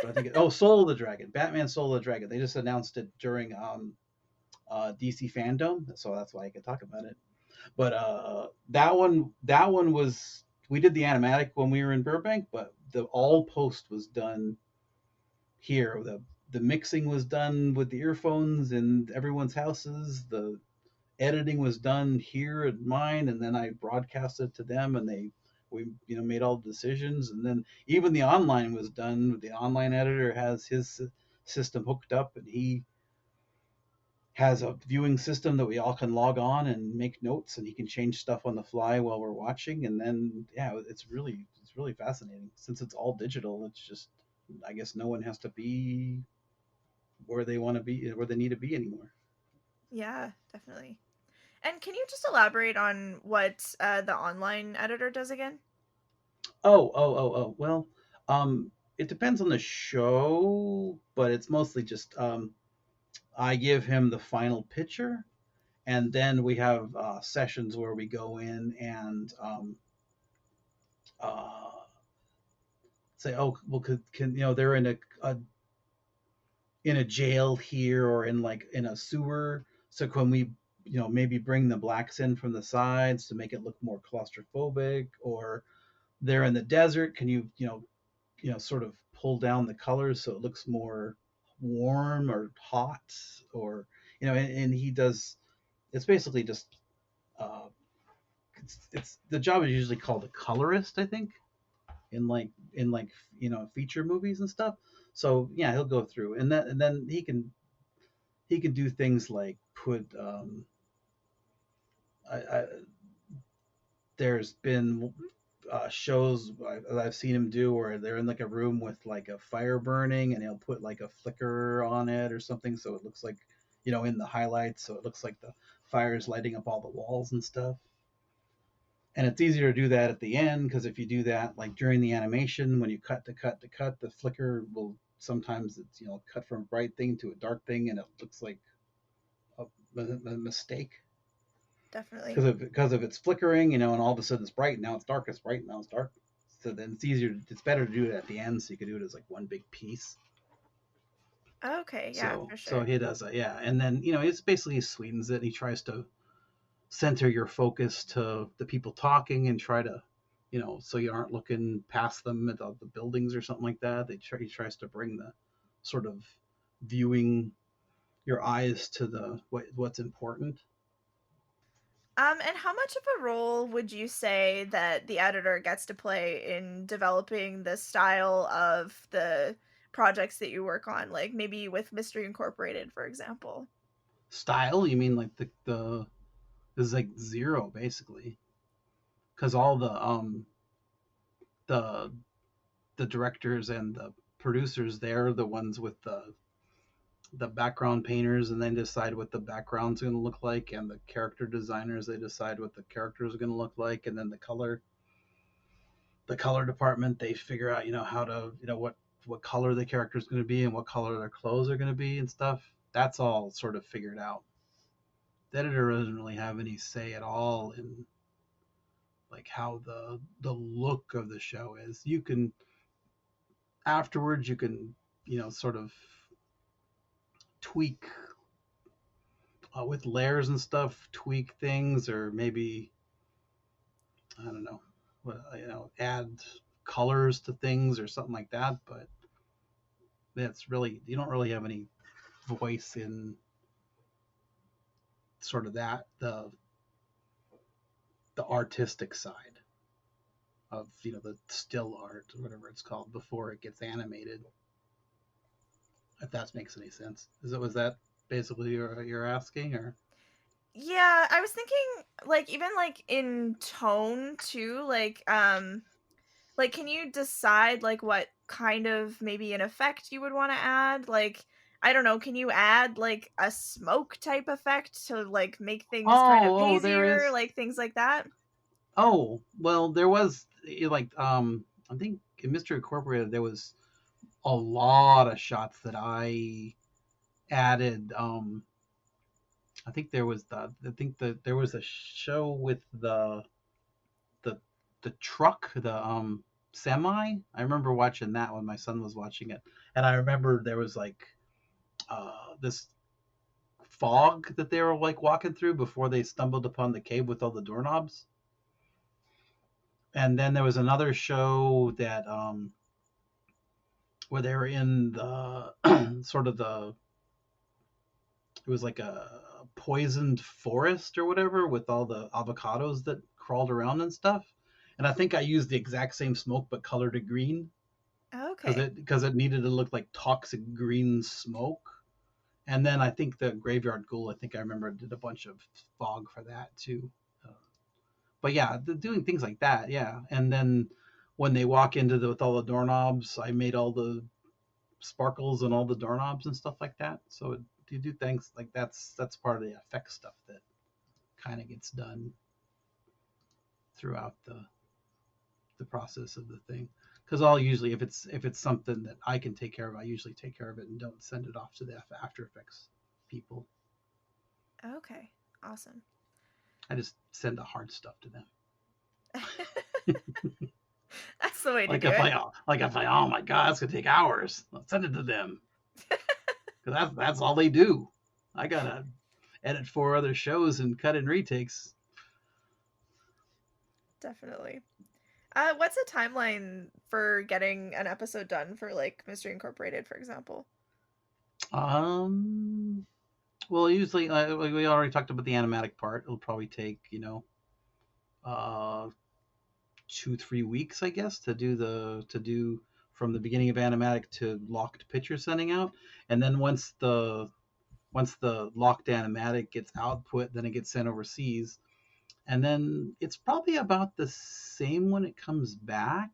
But I think Soul of the Dragon, Batman Soul of the Dragon. They just announced it during DC Fandom, so that's why I could talk about it. But that one was, we did the animatic when we were in Burbank, but the all post was done here. The mixing was done with the earphones in everyone's houses. The editing was done here at mine, and then I broadcasted to them, and we made all the decisions, and then even the online was done. The online editor has his system hooked up, and he has a viewing system that we all can log on and make notes, and he can change stuff on the fly while we're watching. And then yeah, it's really fascinating since it's all digital. It's just, I guess, no one has to be where they want to be, where they need to be anymore. Yeah, definitely. And can you just elaborate on what the online editor does again? Oh. Well, it depends on the show, but it's mostly just I give him the final picture, and then we have sessions where we go in and uh, say, oh, well, can they're in a jail here, or in like in a sewer. So can we, maybe bring the blacks in from the sides to make it look more claustrophobic, or they're in the desert. Can sort of pull down the colors so it looks more warm or hot, or and he does. It's basically just uh, it's the job is usually called a colorist, I think, in feature movies and stuff. So yeah, he'll go through, and then he can do things like put I there's been shows I've seen him do where they're in like a room with like a fire burning, and he'll put like a flicker on it or something, so it looks like, in the highlights, so it looks like the fire is lighting up all the walls and stuff. And it's easier to do that at the end, because if you do that like during the animation, when you cut to cut to cut, the flicker will sometimes, it's cut from a bright thing to a dark thing, and it looks like a, a mistake Definitely. because of its flickering, and all of a sudden it's bright, now it's dark, it's bright, now it's dark. So then it's better to do it at the end, so you can do it as like one big piece. Okay, yeah, So for so sure. he does that, yeah, and then it's basically, he sweetens it. He tries to center your focus to the people talking, and try to, so you aren't looking past them at the buildings or something like that. He tries to bring the sort of viewing your eyes to what's important. And how much of a role would you say that the editor gets to play in developing the style of the projects that you work on, like maybe with Mystery Incorporated, for example? Style, you mean like the is like zero basically, because all the the directors and the producers, they're the ones with the background painters, and they decide what the background's going to look like, and the character designers, they decide what the characters are going to look like, and then the color department, they figure out how to what color the character is going to be, and what color their clothes are going to be and stuff. That's all sort of figured out. The editor doesn't really have any say at all in like how the look of the show is. You can afterwards, you can sort of tweak with layers and stuff, tweak things, or maybe, I don't know, add colors to things or something like that. But that's really, you don't really have any voice in sort of that the artistic side of the still art or whatever it's called before it gets animated. If that makes any sense. Was that basically you're asking, or? Yeah, I was thinking like even like in tone too, like can you decide like what kind of maybe an effect you would want to add? Like I don't know, can you add like a smoke type effect to like make things kind of There hazier, is. like things like that? Oh, well, there was like I think in Mystery Incorporated there was a lot of shots that I added. I think that there was a show with the the truck, the semi. I remember watching that when my son was watching it, and I remember there was like this fog that they were like walking through before they stumbled upon the cave with all the doorknobs. And then there was another show that where they were in the sort of it was like a poisoned forest or whatever with all the avocados that crawled around and stuff. And I think I used the exact same smoke but colored it green Okay. because it needed to look like toxic green smoke. And then I think the Graveyard Ghoul, I think I remember did a bunch of fog for that too. But yeah, doing things like that, yeah. And then when they walk into with all the doorknobs, I made all the sparkles and all the doorknobs and stuff like that. So you do things like that's part of the effect stuff that kind of gets done throughout the process of the thing. Because I'll usually, if it's something that I can take care of, I usually take care of it and don't send it off to the After Effects people. Okay. Awesome. I just send the hard stuff to them. That's the way to Like do if it. I oh my god, it's gonna take hours. Let's send it to them. Because that's all they do. I gotta edit 4 other shows and cut in retakes. Definitely. What's a timeline for getting an episode done for like Mystery Incorporated, for example? Um, well, usually like we already talked about the animatic part. It'll probably take uh 2-3 weeks, I guess, to do from the beginning of animatic to locked picture sending out, and then once the locked animatic gets output, then it gets sent overseas, and then it's probably about the same when it comes back.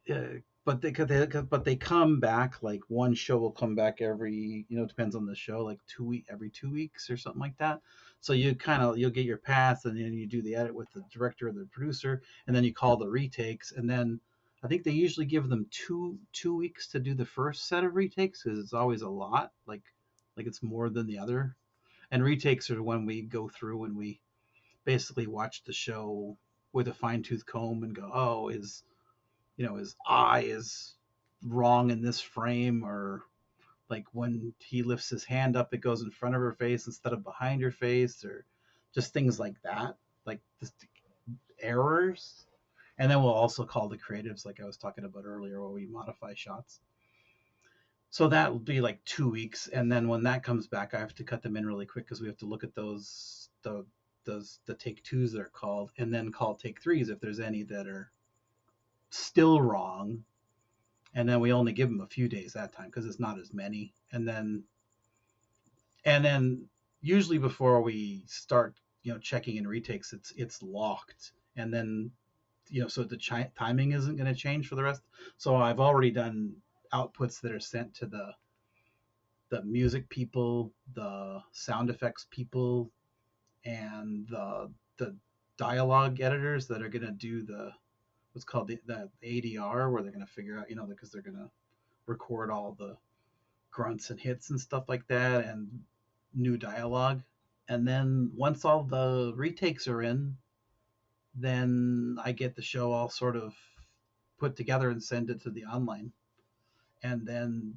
Uh, but they come back like one show will come back every depends on the show, like every 2 weeks or something like that. So you'll get your pass and then you do the edit with the director or the producer, and then you call the retakes, and then I think they usually give them two weeks to do the first set of retakes because it's always a lot, like it's more than the other. And retakes are when we go through and we basically watch the show with a fine-tooth comb and go, oh, his eye is wrong in this frame, or like when he lifts his hand up, it goes in front of her face instead of behind her face, or just things like that, like just errors. And then we'll also call the creatives, like I was talking about earlier, where we modify shots. So that will be like 2 weeks, and then when that comes back, I have to cut them in really quick because we have to look at the take twos that are called, and then call take threes if there's any that are still wrong, and then we only give them a few days that time because it's not as many. And then usually before we start checking in retakes, it's locked, and then so the timing isn't going to change for the rest. So I've already done outputs that are sent to the music people, the sound effects people, and the dialogue editors that are going to do what's called the ADR, where they're going to figure out, because they're going to record all the grunts and hits and stuff like that and new dialogue. And then once all the retakes are in, then I get the show all sort of put together and send it to the online. And then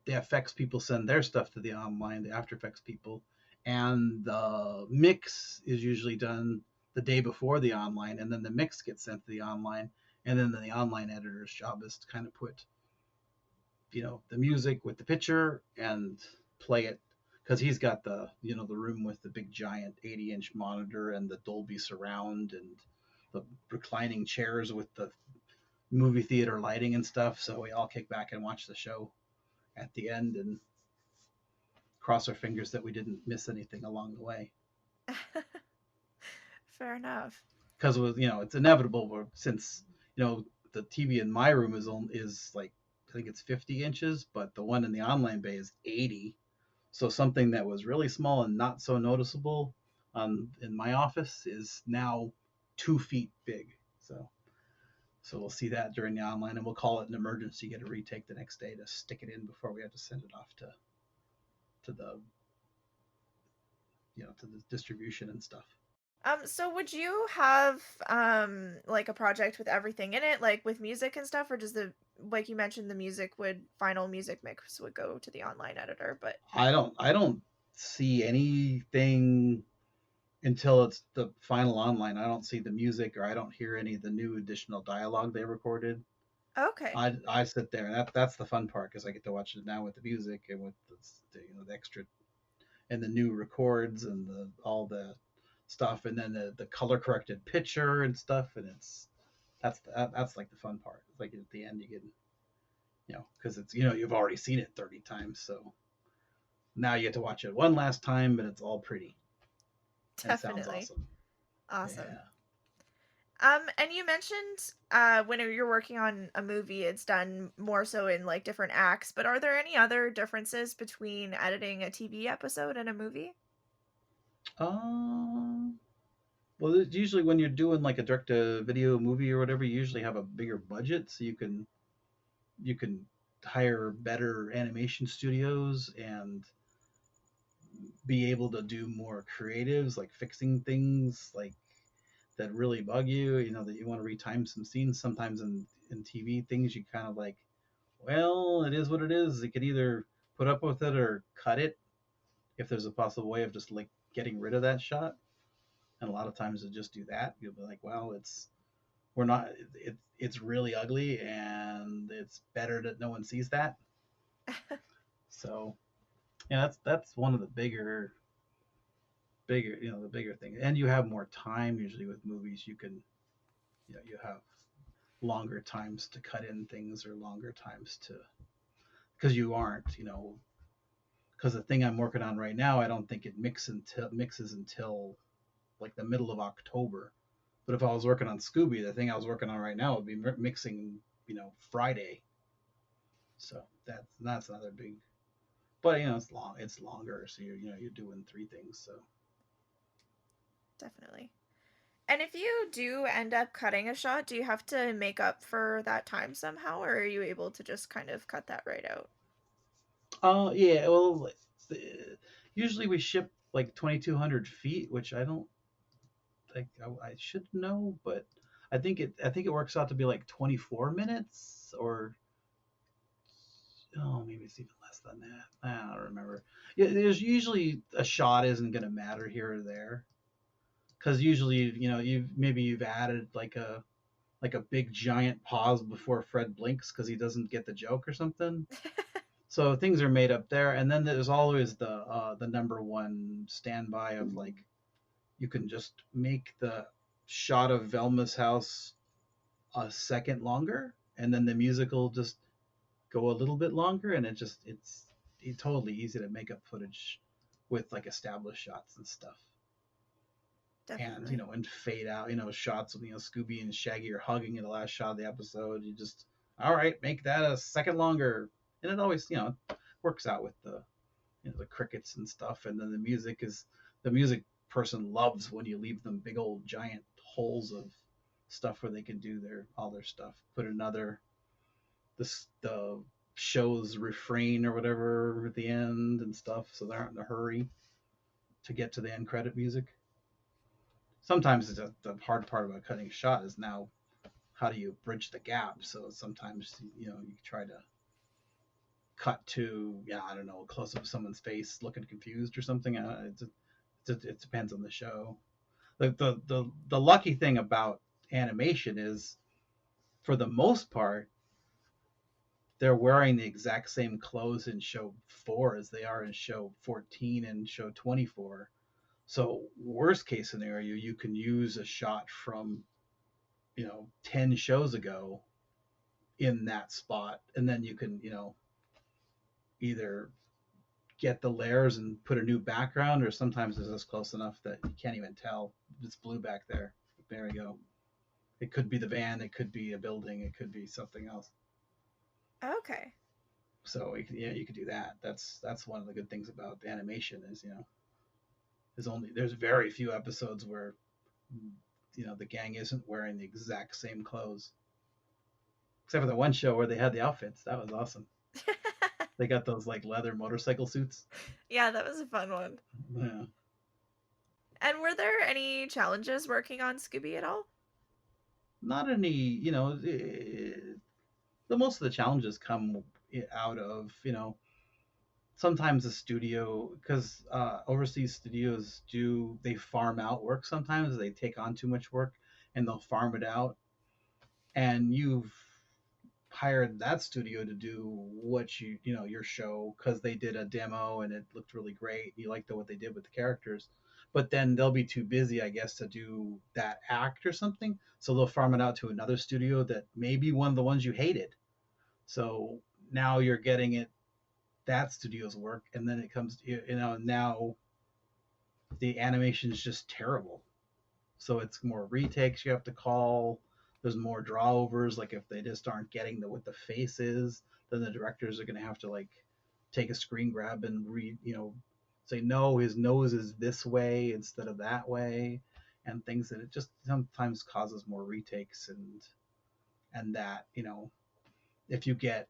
the effects people send their stuff to the online, the After Effects people. And the mix is usually done the day before the online, and then the mix gets sent to the online, and then the online editor's job is to kind of put the music with the picture and play it, because he's got the the room with the big giant 80-inch monitor and the Dolby surround and the reclining chairs with the movie theater lighting and stuff. So we all kick back and watch the show at the end and cross our fingers that we didn't miss anything along the way. Fair enough. Because it's inevitable since the TV in my room is like, I think it's 50 inches, but the one in the online bay is 80. So something that was really small and not so noticeable in my office is now 2 feet big. So we'll see that during the online, and we'll call it an emergency, get a retake the next day to stick it in before we have to send it off to the to the distribution and stuff. So would you have like a project with everything in it, like with music and stuff, or does like you mentioned, the final music mix would go to the online editor? But I don't see anything until it's the final online. I don't see the music, or I don't hear any of the new additional dialogue they recorded. okay. I sit there, and that's the fun part, because I get to watch it now with the music and with the extra and the new records and all the stuff, and then the color corrected picture and stuff, and that's like the fun part. It's like at the end you get because it's you've already seen it 30 times, so now you get to watch it one last time, but it's all pretty. Definitely. It sounds awesome. Yeah. And you mentioned when you're working on a movie, it's done more so in like different acts, but are there any other differences between editing a TV episode and a movie? Well, usually when you're doing like a direct-to-video movie or whatever, you usually have a bigger budget, so you can hire better animation studios and be able to do more creatives, like fixing things like that really bug you, that you want to retime some scenes. Sometimes in TV things, you kind of like, well, it is what it is. You could either put up with it or cut it if there's a possible way of just like getting rid of that shot. And a lot of times to just do that, you'll be like, well, it's really ugly, and it's better that no one sees that. So yeah, that's one of the bigger the bigger thing. And you have more time usually with movies. You can you have longer times to cut in things, or longer times to, because you aren't because the thing I'm working on right now, I don't think it mixes until like the middle of October. But if I was working on Scooby, the thing I was working on right now would be mixing Friday. So that's another big, but it's longer, so you're doing 3 things. So Definitely. And if you do end up cutting a shot, do you have to make up for that time somehow, or are you able to just kind of cut that right out? yeah, well, usually we ship like 2,200 feet, which I don't think I should know, but I think it works out to be like 24 minutes, or maybe it's even less than that. I don't remember. Yeah, there's usually a shot isn't going to matter here or there, because usually you've added like a big giant pause before Fred blinks because he doesn't get the joke or something. So things are made up there, and then there's always the number one standby of like, you can just make the shot of Velma's house a second longer, and then the music will just go a little bit longer, and it's totally easy to make up footage with like established shots and stuff. Definitely. And fade out, shots of Scooby and Shaggy are hugging in the last shot of the episode. You just, all right, make that a second longer, and it always works out with the the crickets and stuff. And then the music person loves when you leave them big old giant holes of stuff where they can do all their stuff. Put the show's refrain or whatever at the end and stuff, so they aren't in a hurry to get to the end credit music. Sometimes the hard part about cutting a shot is now how do you bridge the gap. So sometimes you try to cut to I don't know, a close up of someone's face looking confused or something. It depends on the show. The lucky thing about animation is, for the most part, they're wearing the exact same clothes in show 4 as they are in show 14 and show 24. So worst case scenario, you can use a shot from 10 shows ago in that spot, and then you can either get the layers and put a new background, or sometimes it's just close enough that you can't even tell it's blue back there. There we go. It could be the van, it could be a building, it could be something else. Okay. So you could do that. That's one of the good things about animation is there's very few episodes where the gang isn't wearing the exact same clothes, except for the one show where they had the outfits. That was awesome. They got those like leather motorcycle suits. Yeah, that was a fun one. Yeah. And were there any challenges working on Scooby at all? Not any, the most of the challenges come out of, sometimes the studio, because overseas studios they farm out work sometimes. They take on too much work and they'll farm it out. And you've hired that studio to do what your show, because they did a demo and it looked really great. You liked what they did with the characters, but then they'll be too busy, I guess, to do that act or something. So they'll farm it out to another studio that may be one of the ones you hated. So now you're getting that studio's work, and then it comes now the animation is just terrible. So it's more retakes you have to call. There's more drawovers. Like if they just aren't getting what the face is, then the directors are going to have to like take a screen grab and say no, his nose is this way instead of that way, and things that it just sometimes causes more retakes and that if you get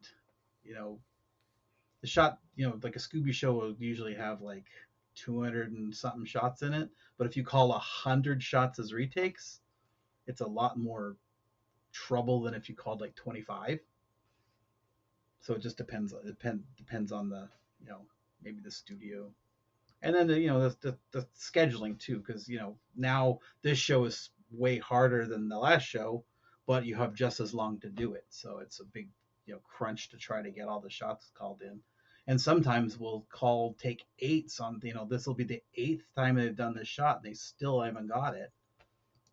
the shot, like a Scooby show will usually have like 200 and something shots in it, but if you call 100 shots as retakes, it's a lot more trouble than if you called like 25. So it just depends on the maybe the studio, and then the scheduling too, because now this show is way harder than the last show, but you have just as long to do it, so it's a big crunch to try to get all the shots called in. And sometimes we'll take 8 on this will be the 8th time they've done this shot and they still haven't got it.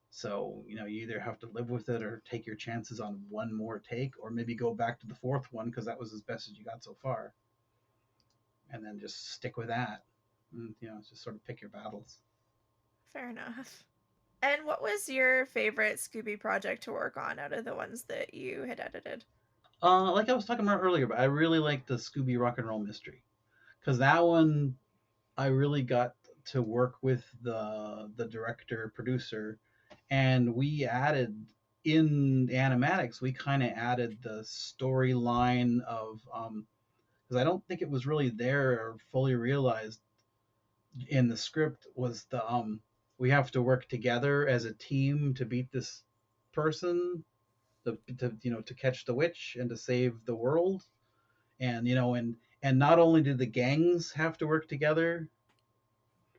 So you either have to live with it or take your chances on one more take, or maybe go back to the 4th one because that was as best as you got so far, and then just stick with that. And, just sort of pick your battles. Fair enough. And what was your favorite Scooby project to work on out of the ones that you had edited? Like I was talking about earlier, but I really liked the Scooby Rock and Roll Mystery, because that one I really got to work with the director producer, and we added in animatics. We kind of added the storyline of because I don't think it was really there or fully realized in the script was the we have to work together as a team to beat this person, to catch the witch and to save the world. And and not only did the gangs have to work together,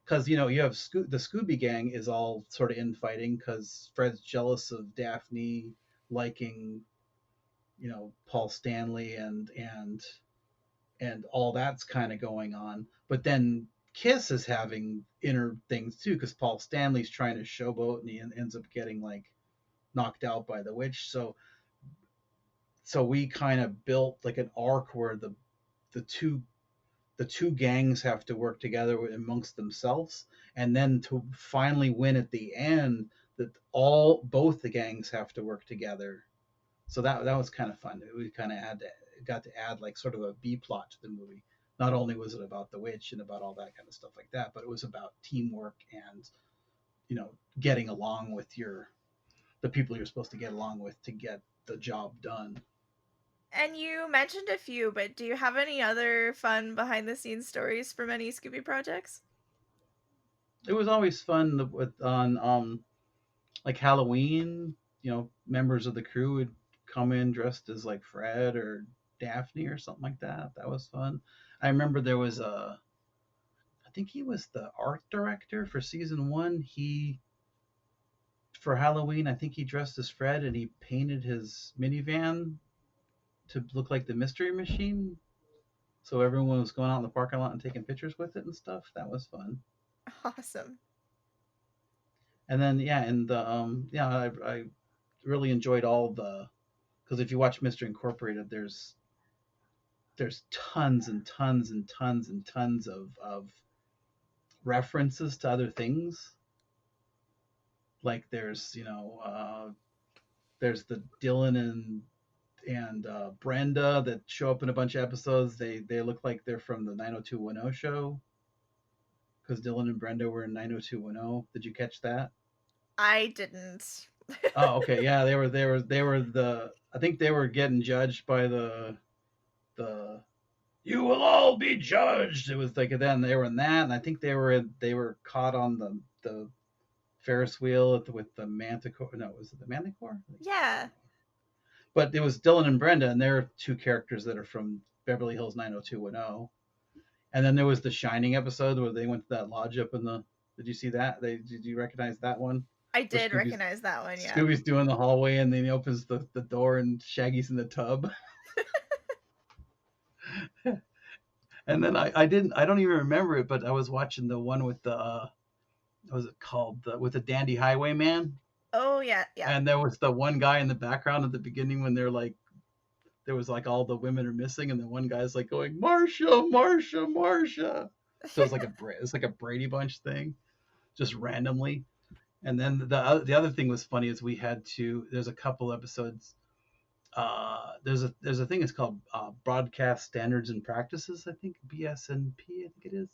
because you have the Scooby Gang is all sort of infighting because Fred's jealous of Daphne liking Paul Stanley, and all that's kind of going on. But then Kiss is having inner things too, because Paul Stanley's trying to showboat and he ends up getting like knocked out by the witch. So we kind of built like an arc where the two gangs have to work together amongst themselves, and then to finally win at the end, that both the gangs have to work together. So that was kind of fun. We kind of got to add like sort of a B plot to the movie. Not only was it about the witch and about all that kind of stuff like that, but it was about teamwork and getting along with the people you're supposed to get along with to get the job done. And you mentioned a few, but do you have any other fun behind-the-scenes stories from any Scooby projects? It was always fun on like Halloween. Members of the crew would come in dressed as like Fred or Daphne or something like that. That was fun. I remember there was I think he was the art director for season 1. For Halloween, I think he dressed as Fred and he painted his minivan to look like the Mystery Machine. So everyone was going out in the parking lot and taking pictures with it and stuff. That was fun. Awesome. And then yeah, and the I really enjoyed all the, because if you watch Mystery Incorporated, there's tons and tons and tons and tons of references to other things. Like there's the Dylan and Brenda that show up in a bunch of episodes. They look like they're from the 90210 show because Dylan and Brenda were in 90210. Did you catch that? I didn't. Oh, okay. Yeah, they were the, I think they were getting judged by the you will all be judged. It was like, then they were in that, and I think they were caught on the Ferris wheel with the Manticore. No, was it the Manticore? Yeah. But it was Dylan and Brenda, and they're two characters that are from Beverly Hills 90210. And then there was the Shining episode where they went to that lodge up in the. Did you see that? Did you recognize that one? I Where did recognize that one, yeah. Scooby's doing the hallway, and then he opens the door, and Shaggy's in the tub. And then I don't even remember it, but I was watching the one with the what was it called, with the Dandy Highwayman. Oh, yeah, yeah. And there was the one guy in the background at the beginning when they're like, there was like all the women are missing, and the one guy's like going, Marsha, Marsha, Marsha. So it's like a Brady Bunch thing, just randomly. And then the other thing was funny is we had to. There's a couple episodes. There's a thing. It's called Broadcast Standards and Practices. I think BSNP. I think it is.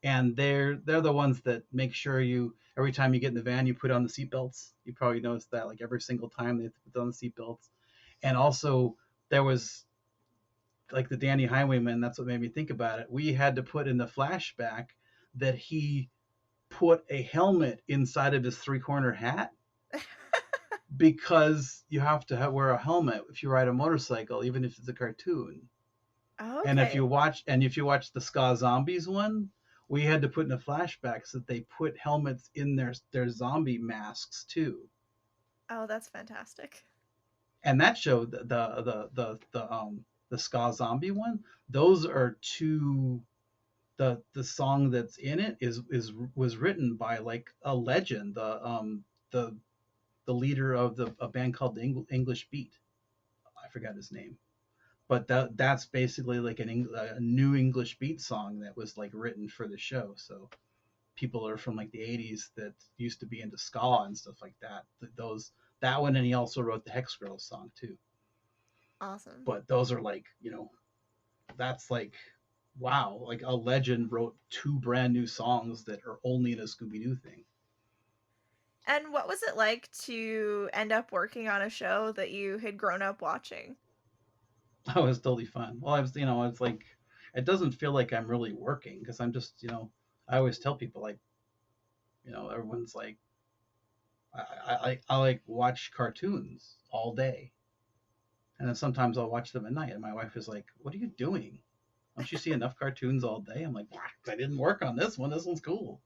And they're the ones that make sure you, every time you get in the van, you put on the seatbelts. You probably noticed that, like every single time they have to put on the seatbelts. And also there was like the Danny Highwayman. That's what made me think about it. We had to put in the flashback that he put a helmet inside of his three-corner hat because you have to wear a helmet if you ride a motorcycle, even if it's a cartoon. Okay. And if you watch the Ska Zombies one, we had to put in a flashback so that they put helmets in their zombie masks too. Oh, that's fantastic. And that show, the Ska Zombie one, those are two. The song that's in it was written by like a legend, the leader of a band called the English Beat. I forgot his name, but that's basically like a new English Beat song that was like written for the show. So people are from like the 80s that used to be into ska and stuff like that. That one, and he also wrote the Hex Girls song too. Awesome. But those are like, that's like, wow, like a legend wrote two brand new songs that are only in a Scooby-Doo thing. And what was it like to end up working on a show that you had grown up watching? Oh, it was totally fun. Well, it's like, it doesn't feel like I'm really working because I'm just, I always tell people like, everyone's like, I like watch cartoons all day. And then sometimes I'll watch them at night. And my wife is like, what are you doing? Don't you see enough cartoons all day? I'm like, I didn't work on this one. This one's cool.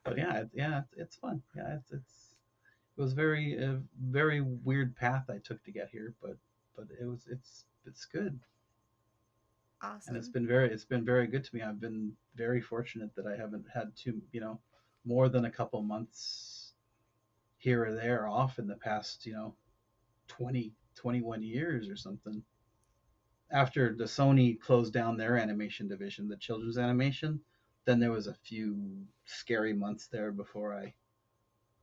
But yeah, it's fun. Yeah, it was a very weird path I took to get here, but it's good. Awesome. And it's been very good to me. I've been very fortunate that I haven't had to, more than a couple months here or there off in the past, 21 years or something. After the Sony closed down their animation division, the children's animation, then there was a few scary months there before I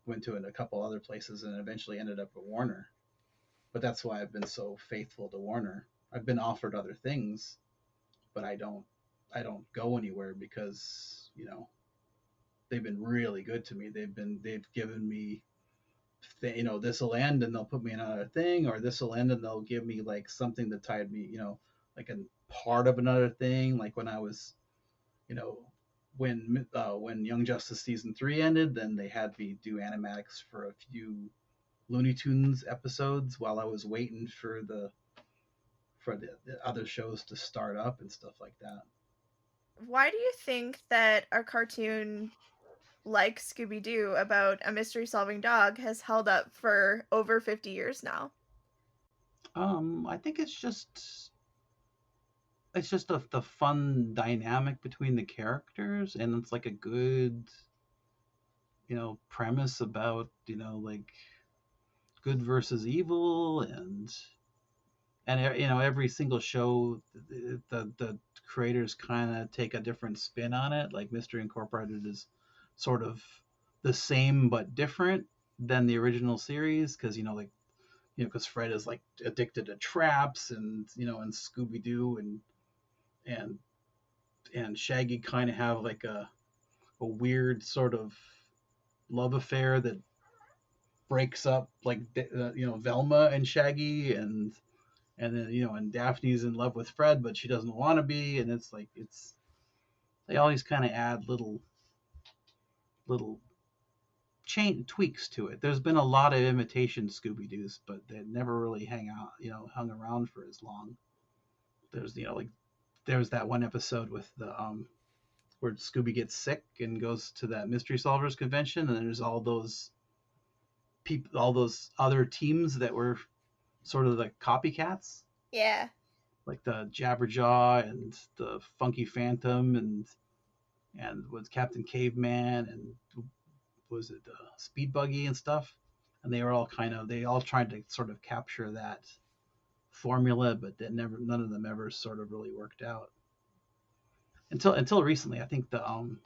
went to a couple other places and eventually ended up at Warner. But that's why I've been so faithful to Warner. I've been offered other things, but I don't go anywhere because, they've been really good to me. They've given me, this will end and they'll put me in another thing, or this will end and they'll give me like something that tied me, like a part of another thing. Like when I was, when Young Justice season 3 ended, then they had me do animatics for a few Looney Tunes episodes while I was waiting for the other shows to start up and stuff like that. Why do you think that a cartoon like Scooby-Doo about a mystery-solving dog has held up for over 50 years now? I think it's just the fun dynamic between the characters, and it's like a good, premise about, like good versus evil, and every single show, the creators kind of take a different spin on it. Like Mystery Incorporated is sort of the same but different than the original series, because like because Fred is like addicted to traps, and Scooby Doo and and Shaggy kind of have like a weird sort of love affair that breaks up, like Velma and Shaggy, and then and Daphne's in love with Fred, but she doesn't want to be, and it's like they always kind of add little chain tweaks to it. There's been a lot of imitation Scooby Doo's, but they never really hung around for as long. There's like there's that one episode with the where Scooby gets sick and goes to that mystery solvers convention, and there's all those people, all those other teams that were sort of the copycats, Yeah. like the Jabberjaw and the Funky Phantom and was Captain Caveman, and was it Speed Buggy and stuff, and they all tried to sort of capture that formula, but none of them ever sort of really worked out until recently. I think the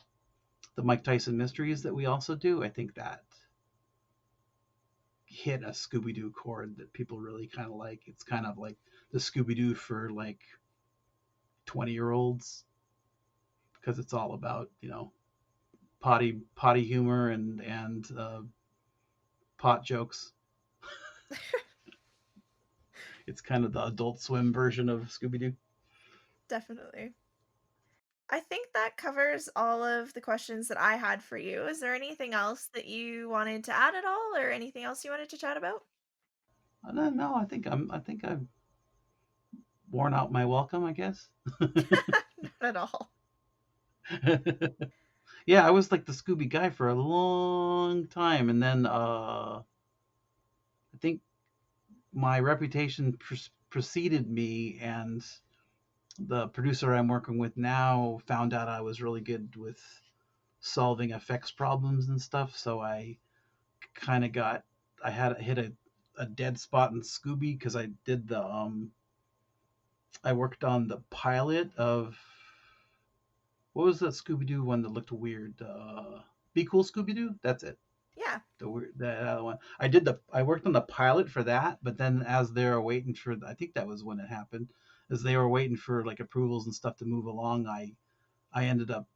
Mike Tyson mysteries that we also do, I think that hit a Scooby Doo chord that people really kind of like. It's kind of like the Scooby Doo for like 20-year-olds, because it's all about potty humor and pot jokes. It's kind of the Adult Swim version of Scooby Doo. Definitely. I think that covers all of the questions that I had for you. Is there anything else that you wanted to add at all, or anything else you wanted to chat about? No, I think I've worn out my welcome, I guess. Not at all. Yeah, I was like the Scooby guy for a long time, and then I think my reputation preceded me, and the producer I'm working with now found out I was really good with solving effects problems and stuff. So I kind of got I had hit a dead spot in Scooby, because I worked on the pilot of, what was that Scooby Doo one that looked weird? Be Cool Scooby Doo. That's it. Yeah. That other one. I worked on the pilot for that, but then as they were waiting for, I think that was when it happened, as they were waiting for like approvals and stuff to move along, I ended up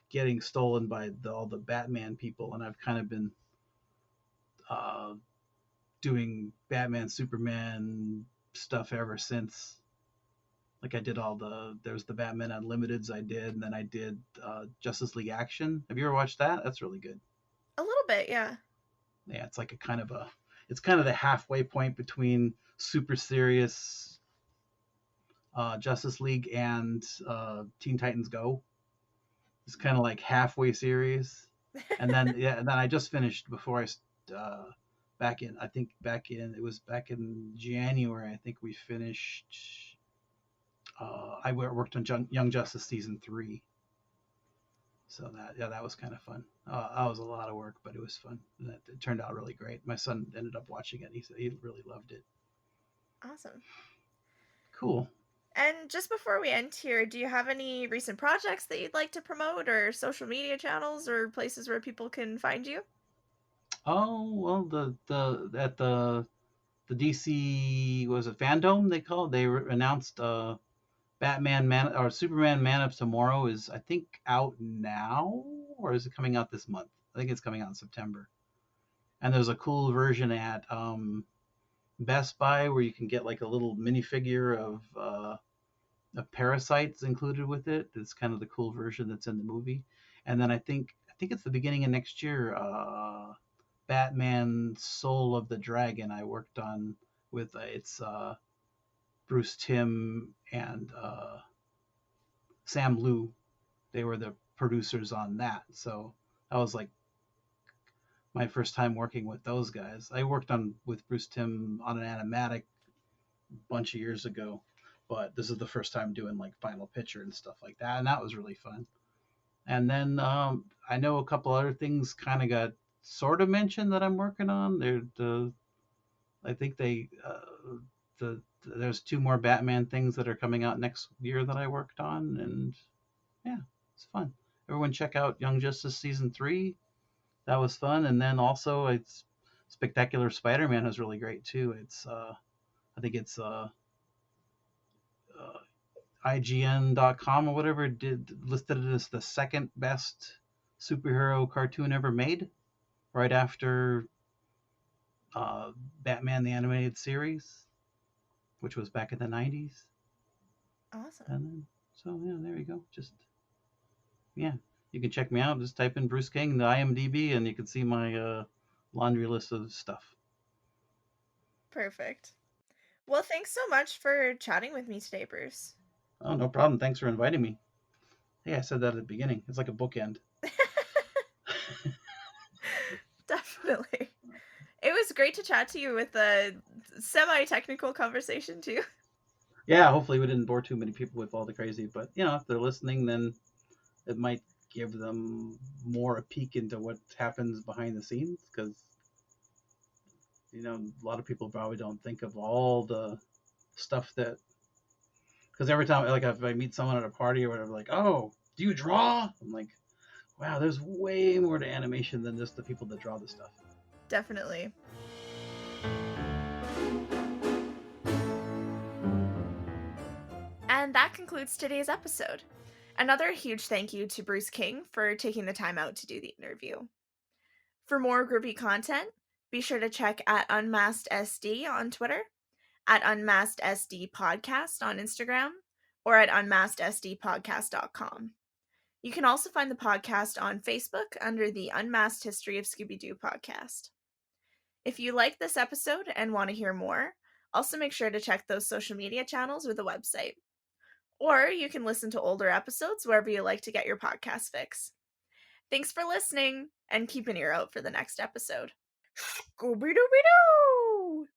getting stolen by all the Batman people, and I've kind of been uh, doing Batman, Superman stuff ever since. Like I did there's the Batman Unlimiteds I did, and then I did Justice League Action. Have you ever watched that? That's really good. A little bit, yeah. Yeah, it's kind of the halfway point between super serious Justice League and Teen Titans Go. It's kind of like halfway serious, and then and then I just finished before it was back in January. I think we finished. I worked on Young Justice season 3, so that was kind of fun. That was a lot of work, but it was fun. It turned out really great. My son ended up watching it. He said he really loved it. Awesome. Cool. And just before we end here, do you have any recent projects that you'd like to promote, or social media channels, or places where people can find you? Oh well, the DC, was it Fandom they announced Batman Man or Superman Man of Tomorrow is, I think, out now, or is it coming out this month? I think it's coming out in September. And there's a cool version at Best Buy where you can get like a little minifigure of Parasites included with it. It's kind of the cool version that's in the movie. And then I think it's the beginning of next year. Batman Soul of the Dragon I worked on with it's Bruce Timm and Sam Liu. They were the producers on that. So that was like my first time working with those guys. I worked on with Bruce Timm on an animatic bunch of years ago, but this is the first time doing like final picture and stuff like that, and that was really fun. And then I know a couple other things kind of got sort of mentioned that I'm working on. I think there's two more Batman things that are coming out next year that I worked on, and yeah, it's fun. Everyone check out Young Justice season 3. That was fun, and then also it's Spectacular Spider-Man is really great too. It's I think it's uh, IGN.com or whatever did listed it as the second best superhero cartoon ever made, right after Batman the Animated Series, which was back in the 90s. Awesome. And then, so yeah, there you go. Just yeah, you can check me out. Just type in Bruce King, the IMDb, and you can see my laundry list of stuff. Perfect. Well, thanks so much for chatting with me today, Bruce. Oh, no problem. Thanks for inviting me. Hey, I said that at the beginning. It's like a bookend. Definitely. It was great to chat to you with a semi-technical conversation too. Yeah, hopefully we didn't bore too many people with all the crazy, but if they're listening, then it might give them more a peek into what happens behind the scenes, because a lot of people probably don't think of all the stuff that, because every time, like, if I meet someone at a party or whatever, like, oh, do you draw? I'm like, wow, there's way more to animation than just the people that draw the stuff. Definitely. And that concludes today's episode. Another huge thank you to Bruce King for taking the time out to do the interview. For more groupie content, be sure to check at Unmasked SD on Twitter, at Unmasked SD Podcast on Instagram, or at unmaskedsdpodcast.com. You can also find the podcast on Facebook under the Unmasked History of Scooby-Doo podcast. If you like this episode and want to hear more, also make sure to check those social media channels or the website. Or you can listen to older episodes wherever you like to get your podcast fix. Thanks for listening, and keep an ear out for the next episode. Scooby-Dooby-Doo!